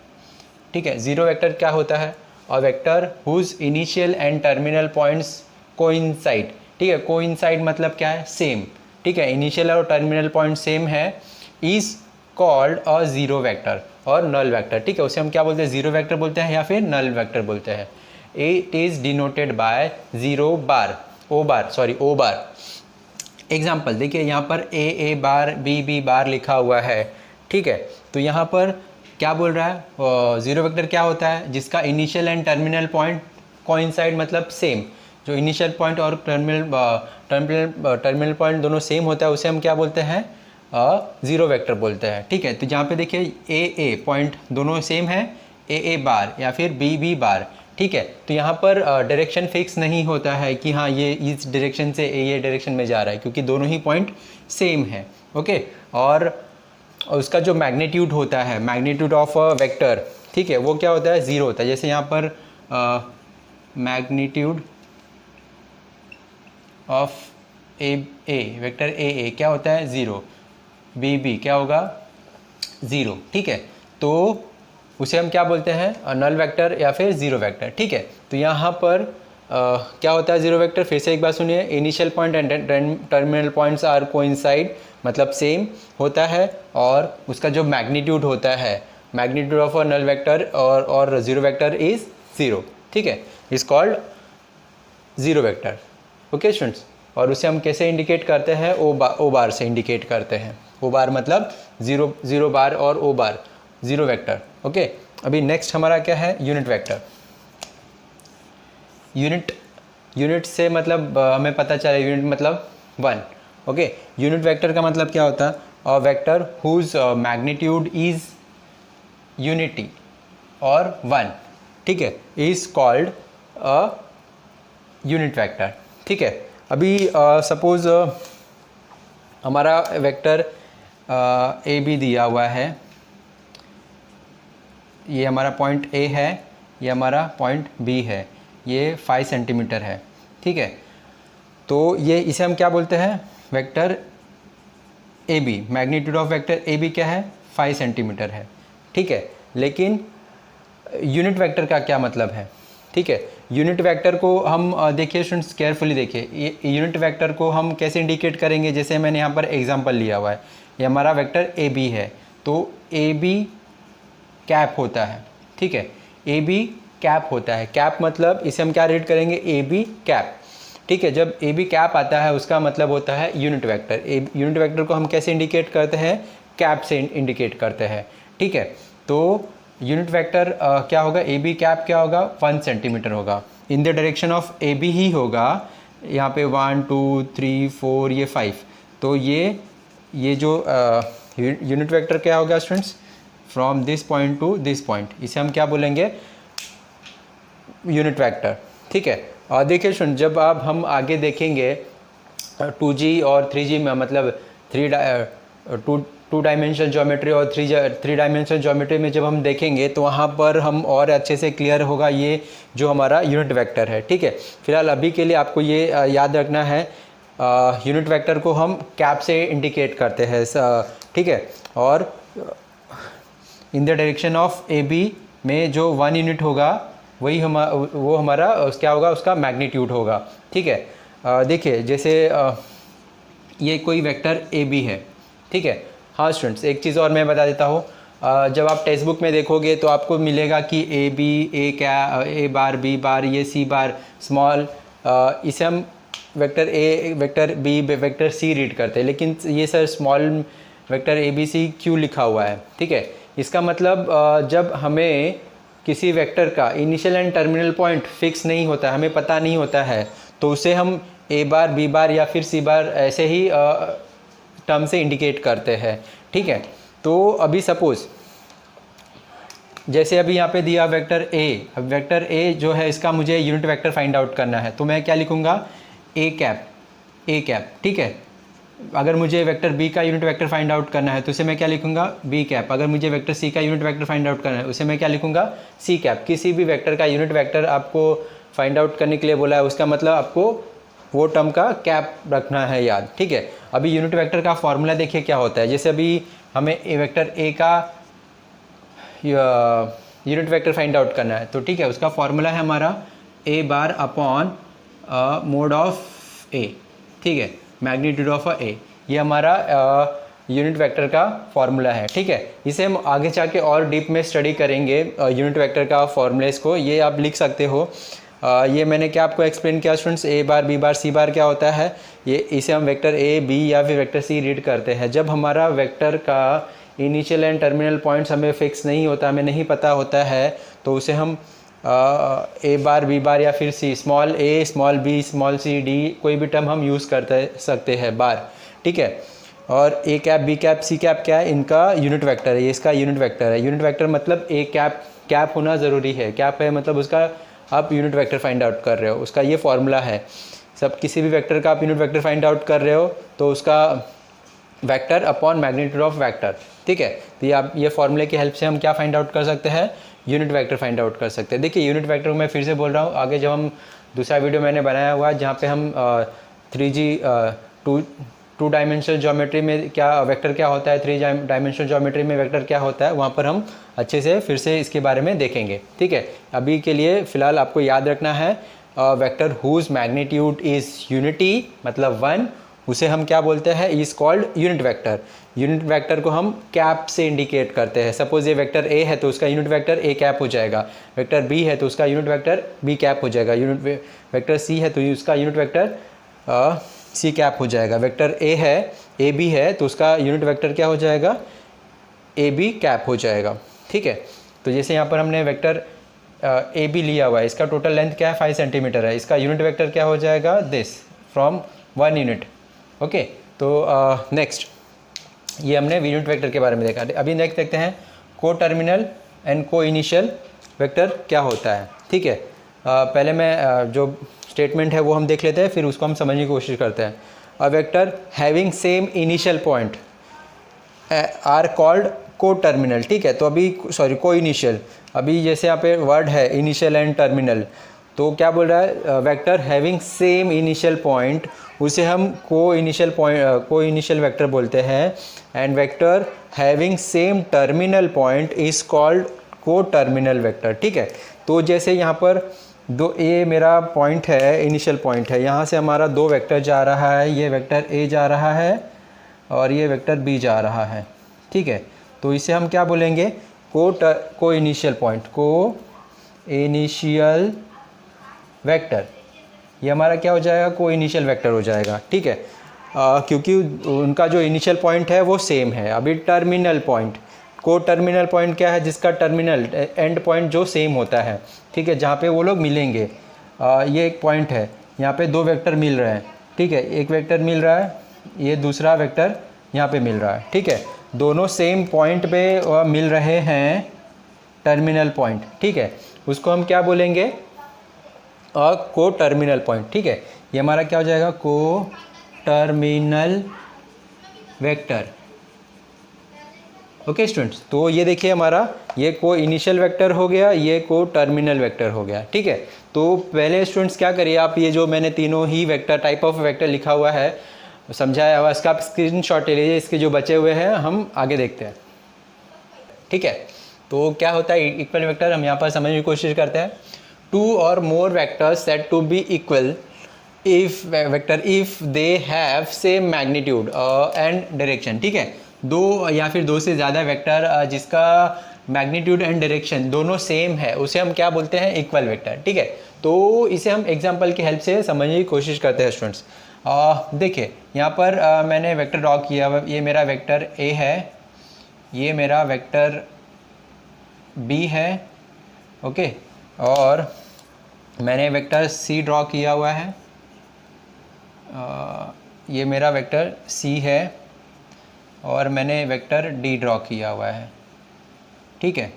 ठीक है, ज़ीरो वेक्टर क्या होता है? A vector whose initial and terminal points coincide. ठीक है, कोइंसाइड मतलब क्या है? सेम। ठीक है, इनिशियल और टर्मिनल पॉइंट सेम है, is called a zero vector और नल वेक्टर। ठीक है, उसे हम क्या बोलते हैं? ज़ीरो वेक्टर बोलते हैं या फिर नल वेक्टर बोलते हैं। It is denoted by O bar. Example देखिए, यहाँ पर ए बार बी बार लिखा हुआ है। ठीक है, तो यहाँ पर क्या बोल रहा है? ज़ीरो वेक्टर क्या होता है? जिसका initial and terminal point coincide मतलब सेम। जो इनिशियल पॉइंट और टर्मिनल पॉइंट दोनों सेम होता है उसे हम क्या बोलते हैं? ज़ीरो वेक्टर बोलते हैं। ठीक है, तो यहाँ पे देखिए ए पॉइंट दोनों सेम है, ए बार या फिर बी बार। ठीक है, तो यहाँ पर डायरेक्शन फिक्स नहीं होता है कि हाँ ये इस डायरेक्शन से ये डायरेक्शन में जा रहा है, क्योंकि दोनों ही पॉइंट सेम है। ओके, और उसका जो मैग्नीट्यूड होता है, मैग्नीट्यूड ऑफ अ वेक्टर, ठीक है, वो क्या होता है? ज़ीरो होता है। जैसे यहाँ पर magnitude of A vector A क्या होता है? ज़ीरो। बी क्या होगा? ज़ीरो। ठीक है, तो उसे हम क्या बोलते हैं? नल वेक्टर या फिर ज़ीरो वेक्टर। ठीक है, तो यहाँ पर क्या होता है ज़ीरो वेक्टर? फिर से एक बार सुनिए, initial point and terminal points are coincide मतलब सेम होता है, और उसका जो मैग्नीट्यूड होता है, magnitude of a null vector और ज़ीरो वेक्टर इज़ ज़ीरो। ठीक है, is called zero vector. Okay students, और उसे हम कैसे इंडिकेट करते हैं? ओ बार से इंडिकेट करते हैं। ओ बार मतलब ज़ीरो बार और ओ बार ज़ीरो वेक्टर। ओके, अभी नेक्स्ट हमारा क्या है? Unit vector. यूनिट से मतलब हमें पता चला, यूनिट मतलब 1। ओके, यूनिट वेक्टर का मतलब क्या होता है? A vector whose magnitude is unity और 1। ठीक है, is called a unit vector. ठीक है, अभी सपोज हमारा वेक्टर ए बी दिया हुआ है, ये हमारा पॉइंट ए है, ये हमारा पॉइंट बी है, ये 5 सेंटीमीटर है। ठीक है, तो ये इसे हम क्या बोलते हैं, vector A B. Magnitude of vector A B क्या है, 5 सेंटीमीटर है, ठीक है। लेकिन यूनिट वेक्टर का क्या मतलब है, ठीक है। यूनिट वेक्टर को हम देखिए स्टूडेंट्स, केयरफुली देखिए, ये यूनिट वेक्टर को हम कैसे इंडिकेट करेंगे। जैसे मैंने यहाँ पर एग्जांपल लिया हुआ है, ये हमारा वेक्टर ए बी है, तो ए बी कैप होता है, ठीक है। ए बी कैप होता है, कैप मतलब इसे हम क्या रीड करेंगे, ए बी कैप, ठीक है। जब ए बी कैप आता है उसका मतलब होता है यूनिट वेक्टर। यूनिट वेक्टर को हम कैसे इंडिकेट करते हैं, कैप से इंडिकेट करते हैं, ठीक है। तो यूनिट वेक्टर क्या होगा, ए बी कैप क्या होगा, 1 सेंटीमीटर होगा। In the direction of A B ही होगा, यहाँ पे 1 2 3 4 ये 5। तो ये जो यूनिट वेक्टर क्या होगा students, from this point two this point, इसे हम क्या बोलेंगे, यूनिट वेक्टर, ठीक है। और देखिए स्टूडेंट, जब आप हम आगे देखेंगे 2G और 3G में, मतलब टू डायमेंशनल ज्योमेट्री और थ्री डायमेंशनल ज्योमेट्री में जब हम देखेंगे तो वहाँ पर हम और अच्छे से क्लियर होगा ये जो हमारा यूनिट वेक्टर है, ठीक है। फिलहाल अभी के लिए आपको ये याद रखना है, यूनिट वेक्टर को हम कैप से इंडिकेट करते हैं, ठीक है। और in the direction of A B में जो 1 यूनिट होगा वही वो हमारा क्या होगा, उसका मैग्नीट्यूड होगा, ठीक है। देखिए जैसे ये कोई वेक्टर ए बी है, ठीक है। हाँ स्टूडेंट्स, एक चीज़ और मैं बता देता हूँ, जब आप टेक्स्ट बुक में देखोगे तो आपको मिलेगा कि A B, A bar, B bar, ये सी बार स्मॉल, इसे हम vector A, vector B, vector C read करते हैं। लेकिन ये sir small vector A B C क्यों लिखा हुआ है, ठीक है। इसका मतलब जब हमें किसी वेक्टर का initial and terminal point fix नहीं होता है, हमें पता नहीं होता है, तो उसे हम ए बार, बी बार या फिर सी बार ऐसे ही टर्म से इंडिकेट करते हैं, ठीक है। तो अभी सपोज़ जैसे अभी यहाँ पे दिया वेक्टर ए, अब वेक्टर ए जो है इसका मुझे यूनिट वेक्टर फाइंड आउट करना है, तो मैं क्या लिखूँगा, ए कैप, ठीक है। अगर मुझे वेक्टर बी का यूनिट वेक्टर फाइंड आउट करना है तो उसे मैं क्या लिखूँगा, बी कैप। अगर मुझे वेक्टर सी का यूनिट वेक्टर फाइंड आउट करना है उसे मैं क्या लिखूँगा, सी कैप। किसी भी वेक्टर का यूनिट वेक्टर आपको फाइंड आउट करने के लिए बोला है, उसका मतलब आपको वो टर्म का कैप रखना है याद, ठीक है। अभी यूनिट वेक्टर का फॉर्मूला देखिए क्या होता है। जैसे अभी हमें वेक्टर ए का यूनिट वेक्टर फाइंड आउट करना है, तो ठीक है, उसका फॉर्मूला है हमारा ए बार अपॉन मोड ऑफ ए, ठीक है, मैग्नीट्यूड ऑफ ए। ये हमारा यूनिट वेक्टर का फॉर्मूला है, ठीक है। इसे हम आगे जाके और डीप में स्टडी करेंगे यूनिट वेक्टर का फॉर्मूलेस को, ये आप लिख सकते हो। ये मैंने क्या आपको एक्सप्लेन किया स्टूडेंट्स, ए बार, बी बार, सी बार क्या होता है, ये इसे हम वेक्टर ए, बी या फिर वेक्टर सी रीड करते हैं। जब हमारा वेक्टर का इनिशियल एंड टर्मिनल पॉइंट्स हमें फिक्स नहीं होता, हमें नहीं पता होता है, तो उसे हम ए बार, बी बार या फिर सी, स्मॉल ए, small B, small C, D, कोई भी टर्म हम यूज़ करते सकते हैं बार, ठीक है। और A cap, B cap, C cap क्या है, इनका यूनिट वेक्टर है, ये इसका यूनिट वेक्टर है। यूनिट वेक्टर मतलब ए कैप होना ज़रूरी है, कैप है मतलब उसका आप यूनिट वेक्टर फाइंड आउट कर रहे हो, उसका ये फॉर्मूला है। सब किसी भी वेक्टर का आप यूनिट वेक्टर फाइंड आउट कर रहे हो तो उसका vector upon magnitude of vector, ठीक है। तो ये आप ये फॉर्मूले की हेल्प से हम क्या फाइंड आउट कर सकते हैं, यूनिट वेक्टर फाइंड आउट कर सकते हैं। देखिए यूनिट वेक्टर को मैं फिर से बोल रहा हूँ, आगे जब हम दूसरा वीडियो मैंने बनाया हुआ है जहाँ पे हम 3G टू डायमेंशनल ज्योमेट्री में क्या वेक्टर क्या होता है, 3 डायमेंशनल ज्योमेट्री में वेक्टर क्या होता है, वहाँ पर हम अच्छे से फिर से इसके बारे में देखेंगे, ठीक है। अभी के लिए फ़िलहाल आपको याद रखना है vector whose magnitude is unity मतलब 1, उसे हम क्या बोलते हैं, is called unit vector. Unit vector को हम कैप से इंडिकेट करते हैं। सपोज ये वेक्टर ए है तो उसका यूनिट वेक्टर ए कैप हो जाएगा, वेक्टर बी है तो उसका यूनिट वेक्टर बी कैप हो जाएगा, यूनिट वेक्टर सी है तो उसका यूनिट वेक्टर सी कैप हो जाएगा, वेक्टर ए है, ए बी है तो उसका यूनिट वेक्टर क्या हो जाएगा, ए बी कैप हो जाएगा, ठीक है। तो जैसे यहाँ पर हमने वेक्टर ए बी लिया हुआ है, इसका टोटल लेंथ क्या है, 5 सेंटीमीटर है, इसका यूनिट वेक्टर क्या हो जाएगा, दिस फ्रॉम 1 यूनिट, ओके। तो नेक्स्ट ये हमने यूनिट वेक्टर के बारे में देखा। अभी नेक्स्ट देखते हैं को टर्मिनल एंड को इनिशियल वेक्टर क्या होता है, ठीक है। पहले मैं जो स्टेटमेंट है वो हम देख लेते हैं, फिर उसको हम समझने की कोशिश करते हैं। A vector having same initial point are called coterminal, ठीक है। तो अभी सॉरी को इनिशियल, अभी जैसे यहाँ पे वर्ड है इनिशियल एंड टर्मिनल, तो क्या बोल रहा है, vector having same initial point, उसे हम को इनिशियल वेक्टर बोलते हैं। And vector having same terminal point is called को टर्मिनल वेक्टर। ठीक है, तो जैसे यहाँ पर दो, ये मेरा पॉइंट है, इनिशियल पॉइंट है, यहाँ से हमारा दो वेक्टर जा रहा है, ये वेक्टर ए जा रहा है और ये वेक्टर बी जा रहा है। ठीक है, तो इसे हम क्या बोलेंगे, को इनिशियल पॉइंट, को इनिशियल वेक्टर। ये हमारा क्या हो जाएगा, को इनिशियल वेक्टर हो जाएगा। ठीक है, क्योंकि उनका जो इनिशियल पॉइंट है वो सेम है। अभी टर्मिनल पॉइंट, को टर्मिनल पॉइंट क्या है, जिसका टर्मिनल एंड पॉइंट जो सेम होता है। ठीक है, जहाँ पे वो लोग मिलेंगे। ये एक पॉइंट है, यहाँ पे दो वेक्टर मिल रहे हैं। ठीक है, एक वेक्टर मिल रहा है, ये दूसरा वेक्टर यहाँ पे मिल रहा है। ठीक है, दोनों सेम पॉइंट पे मिल रहे हैं, टर्मिनल पॉइंट। ठीक है, उसको हम क्या बोलेंगे, को टर्मिनल पॉइंट। ठीक है, ये हमारा क्या हो जाएगा, को टर्मिनल वेक्टर। ओके स्टूडेंट्स, तो ये देखिए हमारा ये को इनिशियल वेक्टर हो गया, ये को टर्मिनल वेक्टर हो गया। ठीक है, तो पहले स्टूडेंट्स क्या करिए, आप ये जो मैंने तीनों ही वेक्टर, टाइप ऑफ वेक्टर लिखा हुआ है, समझाया हुआ, इसका आप स्क्रीनशॉट ले लीजिए। इसके जो बचे हुए हैं हम आगे देखते हैं। ठीक है, तो क्या होता है इक्वल वेक्टर, हम यहाँ पर समझने की कोशिश करते हैं। Two or more vectors said to be equal if vector if they have same magnitude and direction. ठीक है, दो या फिर दो से ज़्यादा वेक्टर जिसका मैग्नीट्यूड एंड डायरेक्शन दोनों सेम है, उसे हम क्या बोलते हैं, इक्वल वेक्टर। ठीक है, तो इसे हम एग्जांपल की हेल्प से समझने की कोशिश करते हैं स्टूडेंट्स। देखिए यहाँ पर मैंने वेक्टर ड्रॉ किया हुआ, ये मेरा वेक्टर ए है, ये मेरा वेक्टर बी है। ओके, और मैंने वेक्टर सी ड्रॉ किया हुआ है, ये मेरा वेक्टर सी है, और मैंने वेक्टर डी ड्रॉ किया हुआ है। ठीक है,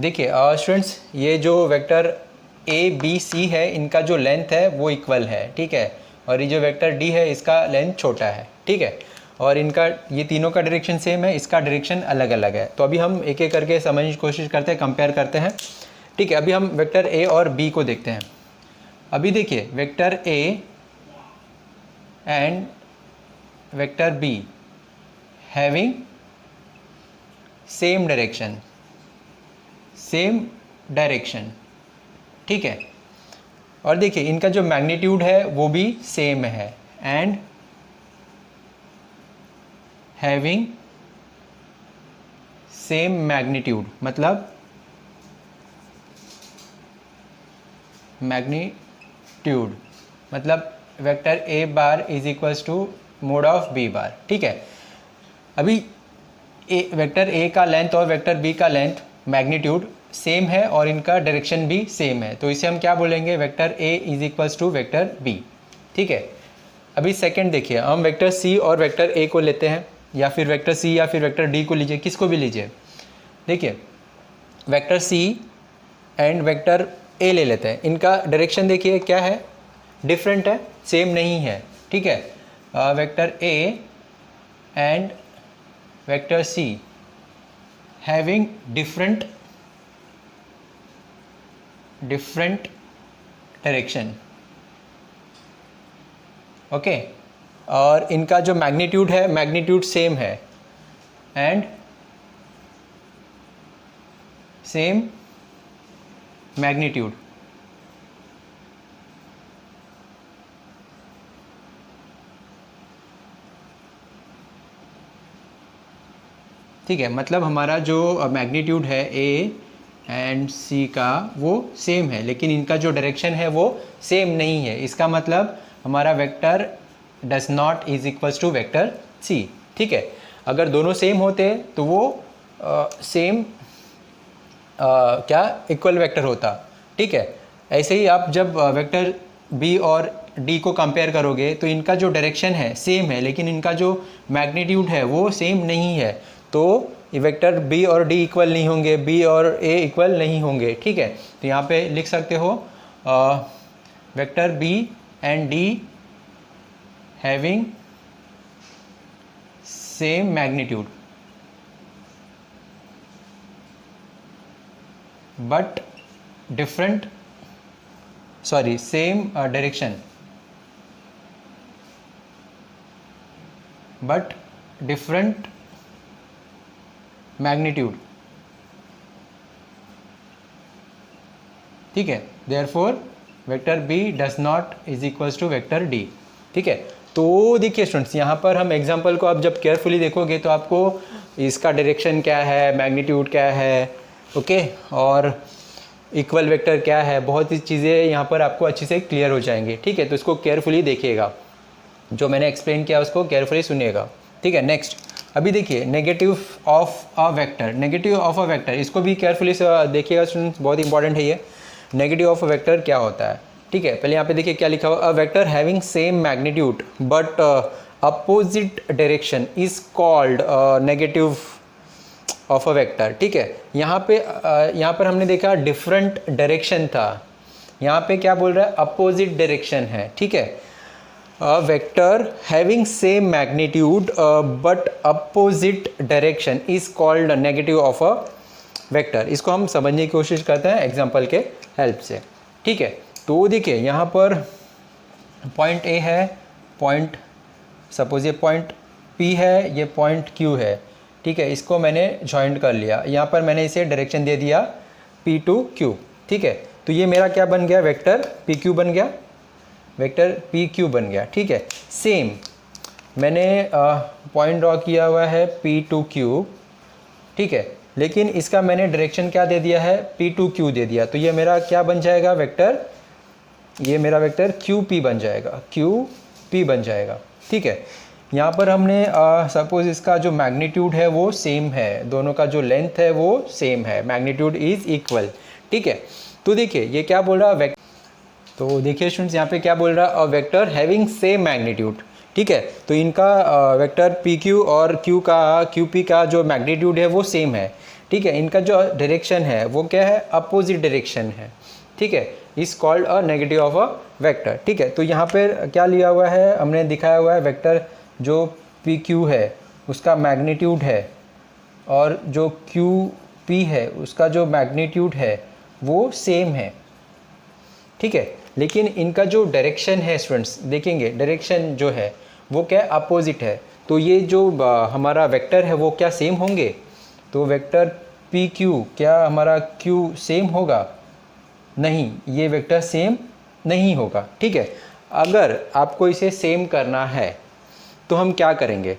देखिए स्टूडेंट्स, ये जो वेक्टर ए बी सी है, इनका जो लेंथ है वो इक्वल है। ठीक है, और ये जो वेक्टर डी है, इसका लेंथ छोटा है। ठीक है, और इनका, ये तीनों का डायरेक्शन सेम है, इसका डायरेक्शन अलग अलग है। तो अभी हम एक एक करके समझने की कोशिश करते हैं, कंपेयर करते हैं। ठीक है, अभी हम वेक्टर ए और बी को देखते हैं। अभी देखिए vector A and vector be having same direction. ठीक है, और देखिए इनका जो मैग्नीट्यूड है वो भी सेम है, एंड हैविंग सेम मैग्नीट्यूड, मतलब vector A bar is equals to mod of B bar. ठीक है, अभी वेक्टर ए का लेंथ और वेक्टर बी का लेंथ मैग्नीट्यूड सेम है और इनका डायरेक्शन भी सेम है, तो इसे हम क्या बोलेंगे, vector A is equals to vector B. ठीक है, अभी सेकंड देखिए, हम वेक्टर सी और वेक्टर ए को लेते हैं, या फिर वेक्टर सी या फिर वेक्टर डी को लीजिए, किसको भी लीजिए। देखिए vector C and vector A ले लेते हैं, इनका डायरेक्शन देखिए क्या है, डिफरेंट है, सेम नहीं है। ठीक है, vector A and vector C having different direction. Okay, और इनका जो मैग्नीट्यूड है, मैग्नीट्यूड सेम है, एंड सेम मैग्नीट्यूड। ठीक है, मतलब हमारा जो मैग्नीट्यूड है ए एंड सी का वो सेम है, लेकिन इनका जो डायरेक्शन है वो सेम नहीं है। इसका मतलब हमारा vector does not is equals to vector C. ठीक है, अगर दोनों सेम होते तो वो सेम क्या इक्वल वेक्टर होता। ठीक है, ऐसे ही आप जब वेक्टर बी और डी को कंपेयर करोगे तो इनका जो डायरेक्शन है सेम है, लेकिन इनका जो मैग्नीट्यूड है वो सेम नहीं है, तो वेक्टर बी और डी इक्वल नहीं होंगे, बी और ए इक्वल नहीं होंगे। ठीक है, तो यहाँ पे लिख सकते हो vector B and D having same magnitude but different sorry same direction but different magnitude, ठीक है। Therefore vector B does not is equals to vector D, ठीक है। तो देखिए स्टूडेंट्स, यहाँ पर हम एग्जांपल को आप जब केयरफुली देखोगे तो आपको इसका डायरेक्शन क्या है, मैग्नीट्यूड क्या है, ओके, और इक्वल वेक्टर क्या है, बहुत सी चीज़ें यहाँ पर आपको अच्छे से क्लियर हो जाएंगे, ठीक है। तो इसको केयरफुली देखिएगा, जो मैंने एक्सप्लेन किया उसको केयरफुली सुनिएगा, ठीक है। नेक्स्ट अभी देखिए negative of a vector, negative of a vector, इसको भी केयरफुली देखिएगा स्टूडेंट्स, बहुत इंपॉर्टेंट है ये। नेगेटिव ऑफ अ वेक्टर क्या होता है, ठीक है। पहले यहाँ पे देखिए क्या लिखा हुआ, अ vector having same magnitude but opposite direction is called negative of a vector, ठीक है। यहाँ पर हमने देखा डिफरेंट डायरेक्शन था, यहाँ पे क्या बोल रहा है, अपोजिट डायरेक्शन है, ठीक है। A vector having same magnitude but opposite direction is called negative of a vector. इसको हम समझने की कोशिश करते हैं एग्जांपल के हेल्प से, ठीक है। तो देखिए यहाँ पर पॉइंट ए है, पॉइंट सपोज ये पॉइंट पी है, ये पॉइंट क्यू है, ठीक है। इसको मैंने जॉइंट कर लिया, यहाँ पर मैंने इसे डायरेक्शन दे दिया पी टू क्यू, ठीक है। तो ये मेरा क्या बन गया, वेक्टर पी क्यू बन गया, वेक्टर पी क्यू बन गया, ठीक है। सेम मैंने पॉइंट ड्रॉ किया हुआ है पी टू क्यू, ठीक है, लेकिन इसका मैंने डायरेक्शन क्या दे दिया है, पी टू क्यू दे दिया। तो ये मेरा क्या बन जाएगा वेक्टर, ये मेरा वेक्टर क्यू पी बन जाएगा, क्यू पी बन जाएगा, ठीक है। यहाँ पर हमने सपोज इसका जो मैग्नीट्यूड है वो सेम है, दोनों का जो लेंथ है वो सेम है, मैग्नीट्यूड इज इक्वल, ठीक है। तो देखिए ये क्या बोल रहा है, तो देखिए स्टूडेंट्स यहाँ पे क्या बोल रहा है, a vector having same magnitude, ठीक है। तो इनका वेक्टर पी क्यू और क्यू पी का जो मैग्नीट्यूड है वो सेम है, ठीक है। इनका जो डायरेक्शन है वो क्या है, अपोजिट डायरेक्शन है, ठीक है। Is called a negative of a vector, ठीक है। तो यहाँ पर क्या लिया हुआ है, हमने दिखाया हुआ है वेक्टर जो पी क्यू है उसका मैग्नीट्यूड है और जो क्यू पी है उसका जो मैग्नीट्यूड है वो सेम है, ठीक है। लेकिन इनका जो डायरेक्शन है स्टूडेंट्स, देखेंगे डायरेक्शन जो है वो क्या अपोजिट है। तो ये जो हमारा वेक्टर है वो क्या सेम होंगे, तो वेक्टर पी क्यू क्या हमारा क्यू सेम होगा, नहीं, ये वेक्टर सेम नहीं होगा, ठीक है। अगर आपको इसे सेम करना है तो हम क्या करेंगे,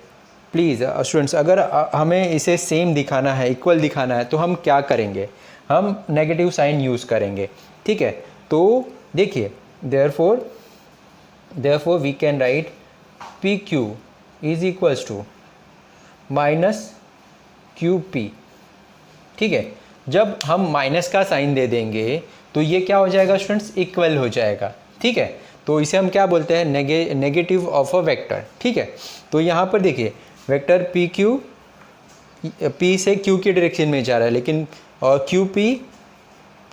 प्लीज़ स्टूडेंट्स, अगर हमें इसे सेम दिखाना है, इक्वल दिखाना है, तो हम क्या करेंगे, हम नेगेटिव साइन यूज़ करेंगे, ठीक है। तो देखिए therefore we can write P Q is equals to minus Q P, ठीक है। जब हम माइनस का साइन दे देंगे तो ये क्या हो जाएगा स्टूडेंट्स, इक्वल हो जाएगा, ठीक है। तो इसे हम क्या बोलते हैं, नेगेटिव ऑफ अ वेक्टर, ठीक है। तो यहाँ पर देखिए वेक्टर पी क्यू, पी से क्यू की डायरेक्शन में जा रहा है, लेकिन और क्यू पी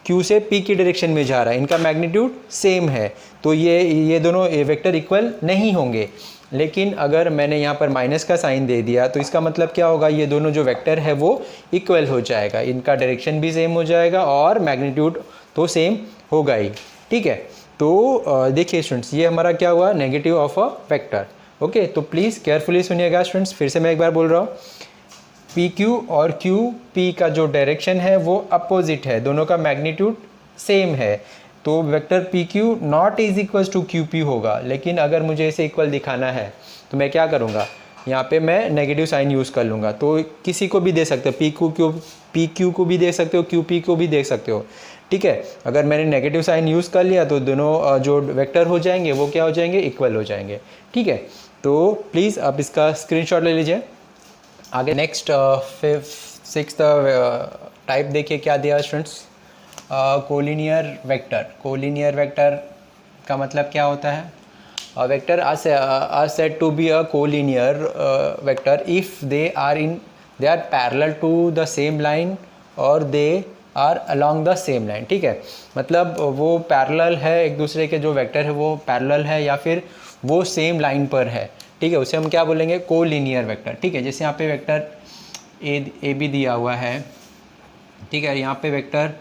क्यू से पी की डायरेक्शन में जा रहा है, इनका मैग्नीट्यूड सेम है, तो ये दोनों वेक्टर इक्वल नहीं होंगे। लेकिन अगर मैंने यहाँ पर माइनस का साइन दे दिया तो इसका मतलब क्या होगा, ये दोनों जो वेक्टर है वो इक्वल हो जाएगा, इनका डायरेक्शन भी सेम हो जाएगा और मैग्नीट्यूड तो सेम होगा ही, ठीक है। तो देखिए स्टूडेंट्स, ये हमारा क्या हुआ, negative of a vector, okay. तो प्लीज़ केयरफुली सुनिएगा स्टूडेंट्स, फिर से मैं एक बार बोल रहा हूँ, पी क्यू और क्यू पी का जो डायरेक्शन है वो अपोजिट है, दोनों का मैग्नीट्यूड सेम है, तो vector P Q not is equals to Q P होगा। लेकिन अगर मुझे इसे इक्वल दिखाना है तो मैं क्या करूँगा, यहाँ पे मैं नेगेटिव साइन यूज़ कर लूँगा। तो किसी को भी दे सकते हो, पी क्यू को भी दे सकते हो, क्यू पी को भी दे सकते हो, ठीक है। अगर मैंने नेगेटिव साइन यूज़ कर लिया तो दोनों जो वेक्टर हो जाएंगे वो क्या हो जाएंगे, इक्वल हो जाएंगे, ठीक है। तो प्लीज़ आप इसका स्क्रीनशॉट ले लीजिए। आगे नेक्स्ट सिक्स्थ टाइप देखिए क्या दिया students, collinear vector. Collinear vector का मतलब क्या होता है, vector are said to be a collinear vector if they are parallel to the same line or they are along the same line, ठीक है। मतलब वो पैरेलल है, एक दूसरे के जो वेक्टर है वो पैरेलल है या फिर वो सेम लाइन पर है, ठीक है। उसे हम क्या बोलेंगे, कोलिनियर वेक्टर, ठीक है। जैसे यहाँ पे वेक्टर ए बी दिया हुआ है, ठीक है, यहाँ पे वेक्टर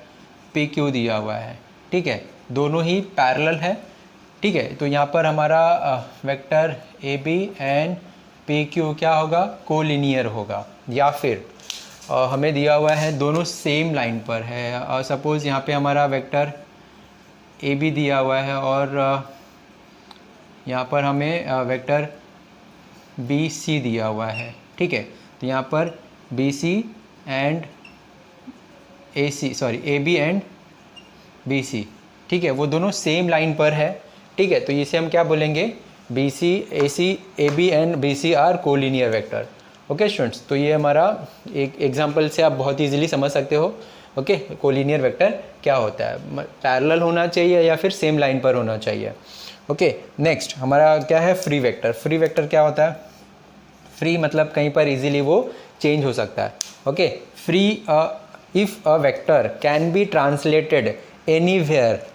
पी क्यू दिया हुआ है, ठीक है। दोनों ही पैरेलल है, ठीक है। तो यहाँ पर हमारा vector A B and P Q क्या होगा, कोलिनियर होगा। या फिर हमें दिया हुआ है दोनों सेम लाइन पर है, सपोज़ यहाँ पे हमारा वेक्टर ए बी दिया हुआ है और यहाँ पर हमें वेक्टर बी सी दिया हुआ है, ठीक है। तो यहाँ पर B C and A C, sorry A B and B C, ठीक है, वो दोनों सेम लाइन पर है, ठीक है। तो इसे हम क्या बोलेंगे, B C A C, A B and B C are collinear vector. Okay students, तो ये हमारा एक एग्जांपल से आप बहुत इजीली समझ सकते हो। ओके, कोलिनियर वेक्टर क्या होता है, पैरेलल होना चाहिए या फिर सेम लाइन पर होना चाहिए। ओके, नेक्स्ट हमारा क्या है, फ्री वेक्टर। फ्री वेक्टर क्या होता है, फ्री मतलब कहीं पर इजीली वो चेंज हो सकता है। Okay, free if a vector can be translated anywhere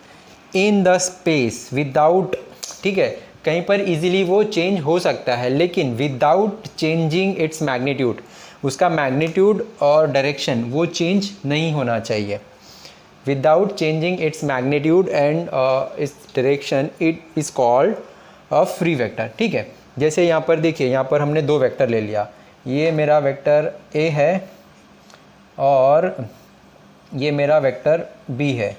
in the space without, ठीक है, कहीं पर इजीली वो चेंज हो सकता है लेकिन विदाउट चेंजिंग इट्स मैग्नीट्यूड, उसका मैग्नीट्यूड और डायरेक्शन वो चेंज नहीं होना चाहिए। Without changing its magnitude and its direction, it is called a free vector, ठीक है। जैसे यहाँ पर देखिए, यहाँ पर हमने दो वेक्टर ले लिया, ये मेरा वेक्टर ए है और ये मेरा वेक्टर बी है,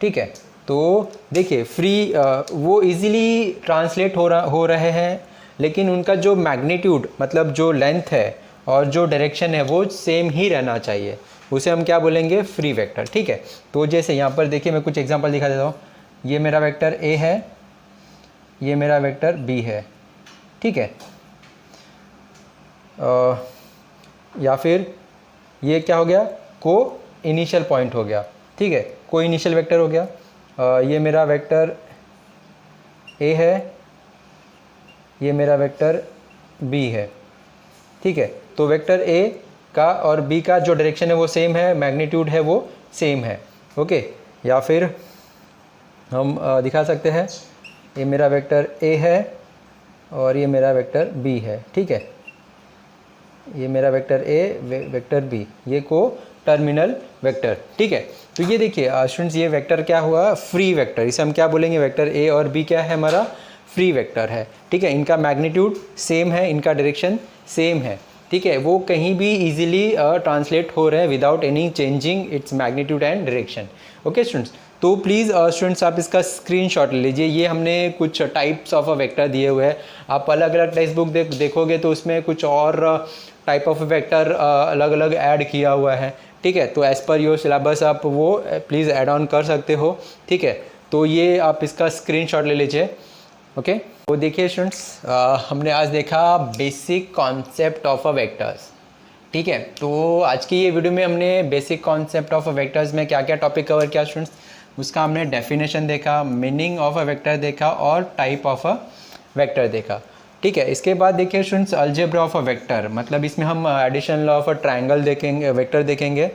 ठीक है। तो देखिए फ्री वो इजीली ट्रांसलेट हो रहे हैं लेकिन उनका जो मैग्नीट्यूड मतलब जो लेंथ है और जो डायरेक्शन है वो सेम ही रहना चाहिए, उसे हम क्या बोलेंगे, फ्री वेक्टर, ठीक है। तो जैसे यहाँ पर देखिए मैं कुछ एग्जांपल दिखा देता हूँ, ये मेरा वेक्टर ए है, ये मेरा वेक्टर बी है, ठीक है। या फिर ये क्या हो गया, को इनिशियल पॉइंट हो गया, ठीक है, को इनिशियल वेक्टर हो गया। ये मेरा वेक्टर ए है, ये मेरा वेक्टर बी है, ठीक है। तो वेक्टर ए का और बी का जो डायरेक्शन है वो सेम है, मैग्नीट्यूड है वो सेम है। ओके, या फिर हम दिखा सकते हैं, ये मेरा वेक्टर ए है और ये मेरा वेक्टर बी है, ठीक है। ये मेरा वेक्टर ए, वेक्टर बी, ये को टर्मिनल वेक्टर, ठीक है। तो ये देखिए स्टूडेंट्स, ये वेक्टर क्या हुआ, फ्री वेक्टर, इसे हम क्या बोलेंगे, वेक्टर ए और बी क्या है, हमारा फ्री वेक्टर है, ठीक है। इनका मैग्नीट्यूड सेम है, इनका डायरेक्शन सेम है, ठीक है, वो कहीं भी इजीली ट्रांसलेट हो रहे हैं without any changing its magnitude and direction. Okay students, तो प्लीज़ स्टूडेंट्स आप इसका स्क्रीनशॉट ले लीजिए। ये हमने कुछ टाइप्स ऑफ अ वेक्टर दिए हुए हैं, आप अलग अलग टेक्स्ट बुक देखोगे तो उसमें कुछ और टाइप ऑफ वेक्टर अलग अलग ऐड किया हुआ है, ठीक है। तो एज़ पर योर सिलेबस आप वो प्लीज़ ऐड ऑन कर सकते हो, ठीक है। तो ये आप इसका स्क्रीनशॉट ले लीजिए। ओके, तो देखिए स्टूडेंट्स, हमने आज देखा basic concept of a vectors, ठीक है। तो आज की ये वीडियो में हमने basic concept of a vectors में क्या क्या टॉपिक कवर किया स्टूडेंट्स, उसका हमने डेफिनेशन देखा, मीनिंग ऑफ अ वेक्टर देखा और टाइप ऑफ अ वेक्टर देखा, ठीक है। इसके बाद देखिए students, algebra of a vector, मतलब इसमें हम addition law of a triangle देखेंगे, वेक्टर देखेंगे,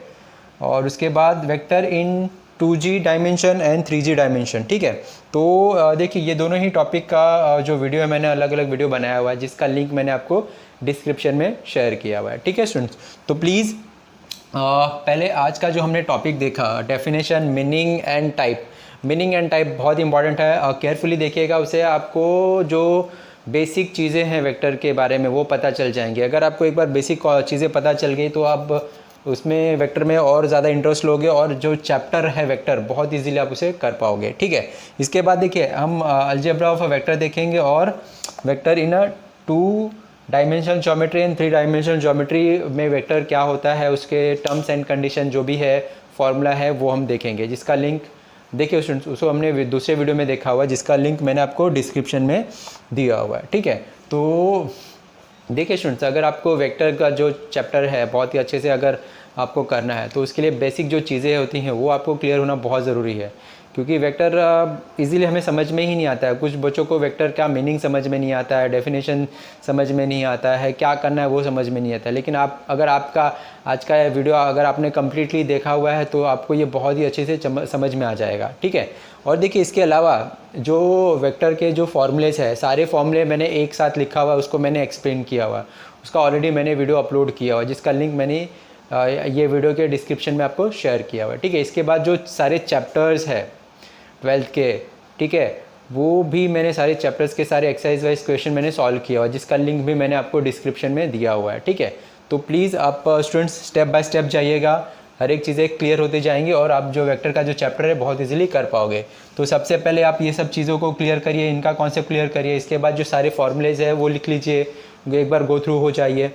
और उसके बाद vector in 2G dimension and 3G dimension, ठीक है। तो देखिए ये दोनों ही टॉपिक का जो वीडियो है मैंने अलग अलग वीडियो बनाया हुआ है, जिसका लिंक मैंने आपको डिस्क्रिप्शन में शेयर किया हुआ है, ठीक है स्टूडेंट्स। तो प्लीज़ पहले आज का जो हमने टॉपिक देखा, definition, meaning and type, meaning and type बहुत इंपॉर्टेंट है, केयरफुली देखिएगा, उसे आपको जो बेसिक चीज़ें हैं वेक्टर के बारे में वो पता चल जाएंगी। अगर आपको एक बार बेसिक चीज़ें पता चल गई तो आप उसमें वेक्टर में और ज़्यादा इंटरेस्ट लोगे और जो चैप्टर है वेक्टर बहुत इजीली आप उसे कर पाओगे, ठीक है। इसके बाद देखिए हम अलजेब्रा ऑफ अ वेक्टर देखेंगे और vector in a 2 dimensional geometry and 3 dimensional geometry में वेक्टर क्या होता है, उसके टर्म्स एंड कंडीशन जो भी है, फॉर्मूला है, वो हम देखेंगे, जिसका लिंक देखिए स्टूडेंट्स उसको हमने दूसरे वीडियो में देखा हुआ है, जिसका लिंक मैंने आपको डिस्क्रिप्शन में दिया हुआ है, ठीक है। तो देखिए स्टूडेंट्स, अगर आपको वेक्टर का जो चैप्टर है बहुत ही अच्छे से अगर आपको करना है तो उसके लिए बेसिक जो चीज़ें होती हैं वो आपको क्लियर होना बहुत ज़रूरी है, क्योंकि वेक्टर इजीली हमें समझ में ही नहीं आता है। कुछ बच्चों को वेक्टर का मीनिंग समझ में नहीं आता है, डेफिनेशन समझ में नहीं आता है, क्या करना है वो समझ में नहीं आता है। लेकिन आप अगर आपका आज का वीडियो अगर आपने कम्प्लीटली देखा हुआ है तो आपको ये बहुत ही अच्छे से समझ में आ जाएगा, ठीक है। और देखिए इसके अलावा जो वेक्टर के जो फॉर्मूलेस है, सारे फॉर्मूले मैंने एक साथ लिखा हुआ है, उसको मैंने एक्सप्लेन किया हुआ है, उसका ऑलरेडी मैंने वीडियो अपलोड किया हुआ है, जिसका लिंक मैंने ये वीडियो के डिस्क्रिप्शन में आपको शेयर किया हुआ है, ठीक है। इसके बाद जो सारे चैप्टर्स है ट्वेल्थ के, ठीक है, वो भी मैंने सारे चैप्टर्स के सारे एक्सरसाइज वाइज क्वेश्चन मैंने सॉल्व किया हुआ है, जिसका लिंक भी मैंने आपको डिस्क्रिप्शन में दिया हुआ है, ठीक है। तो प्लीज़ आप स्टूडेंट्स स्टेप बाय स्टेप जाइएगा, हर एक चीज़ें क्लियर होती जाएंगी और आप जो वेक्टर का जो चैप्टर है बहुत इजीली कर पाओगे। तो सबसे पहले आप ये सब चीज़ों को क्लियर करिए, इनका कॉन्सेप्ट क्लियर करिए, इसके बाद जो सारे फॉर्मूलेज है वो लिख लीजिए, एक बार गो थ्रू हो जाइए,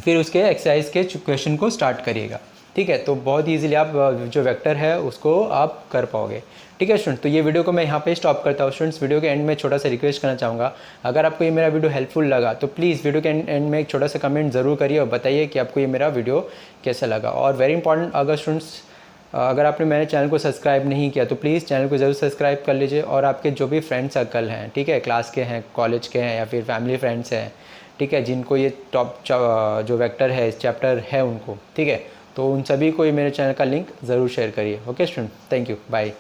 फिर उसके एक्सरसाइज के क्वेश्चन को स्टार्ट करिएगा, ठीक है। तो बहुत ईजिली आप जो वेक्टर है उसको आप कर पाओगे, ठीक है स्टूडेंट्स। तो ये वीडियो को मैं यहाँ पे स्टॉप करता हूँ स्टूडेंट्स। वीडियो के एंड में छोटा सा रिक्वेस्ट करना चाहूँगा, अगर आपको ये मेरा वीडियो हेल्पफुल लगा तो प्लीज़ वीडियो के एंड में एक छोटा सा कमेंट ज़रूर करिए और बताइए कि आपको ये मेरा वीडियो कैसा लगा। और वेरी इंपॉर्टेंट, अगर स्टूडेंट्स अगर आपने मेरे चैनल को सब्सक्राइब नहीं किया तो प्लीज़ चैनल को ज़रूर सब्सक्राइब कर लीजिए, और आपके जो भी फ्रेंड सर्कल हैं, ठीक है, क्लास के हैं, कॉलेज के हैं या फिर फैमिली फ्रेंड्स हैं, ठीक है, जिनको ये टॉप जो वेक्टर है इस चैप्टर है उनको, ठीक है, तो उन सभी को ये मेरे चैनल का लिंक ज़रूर शेयर करिए। Okay student, thank you, bye.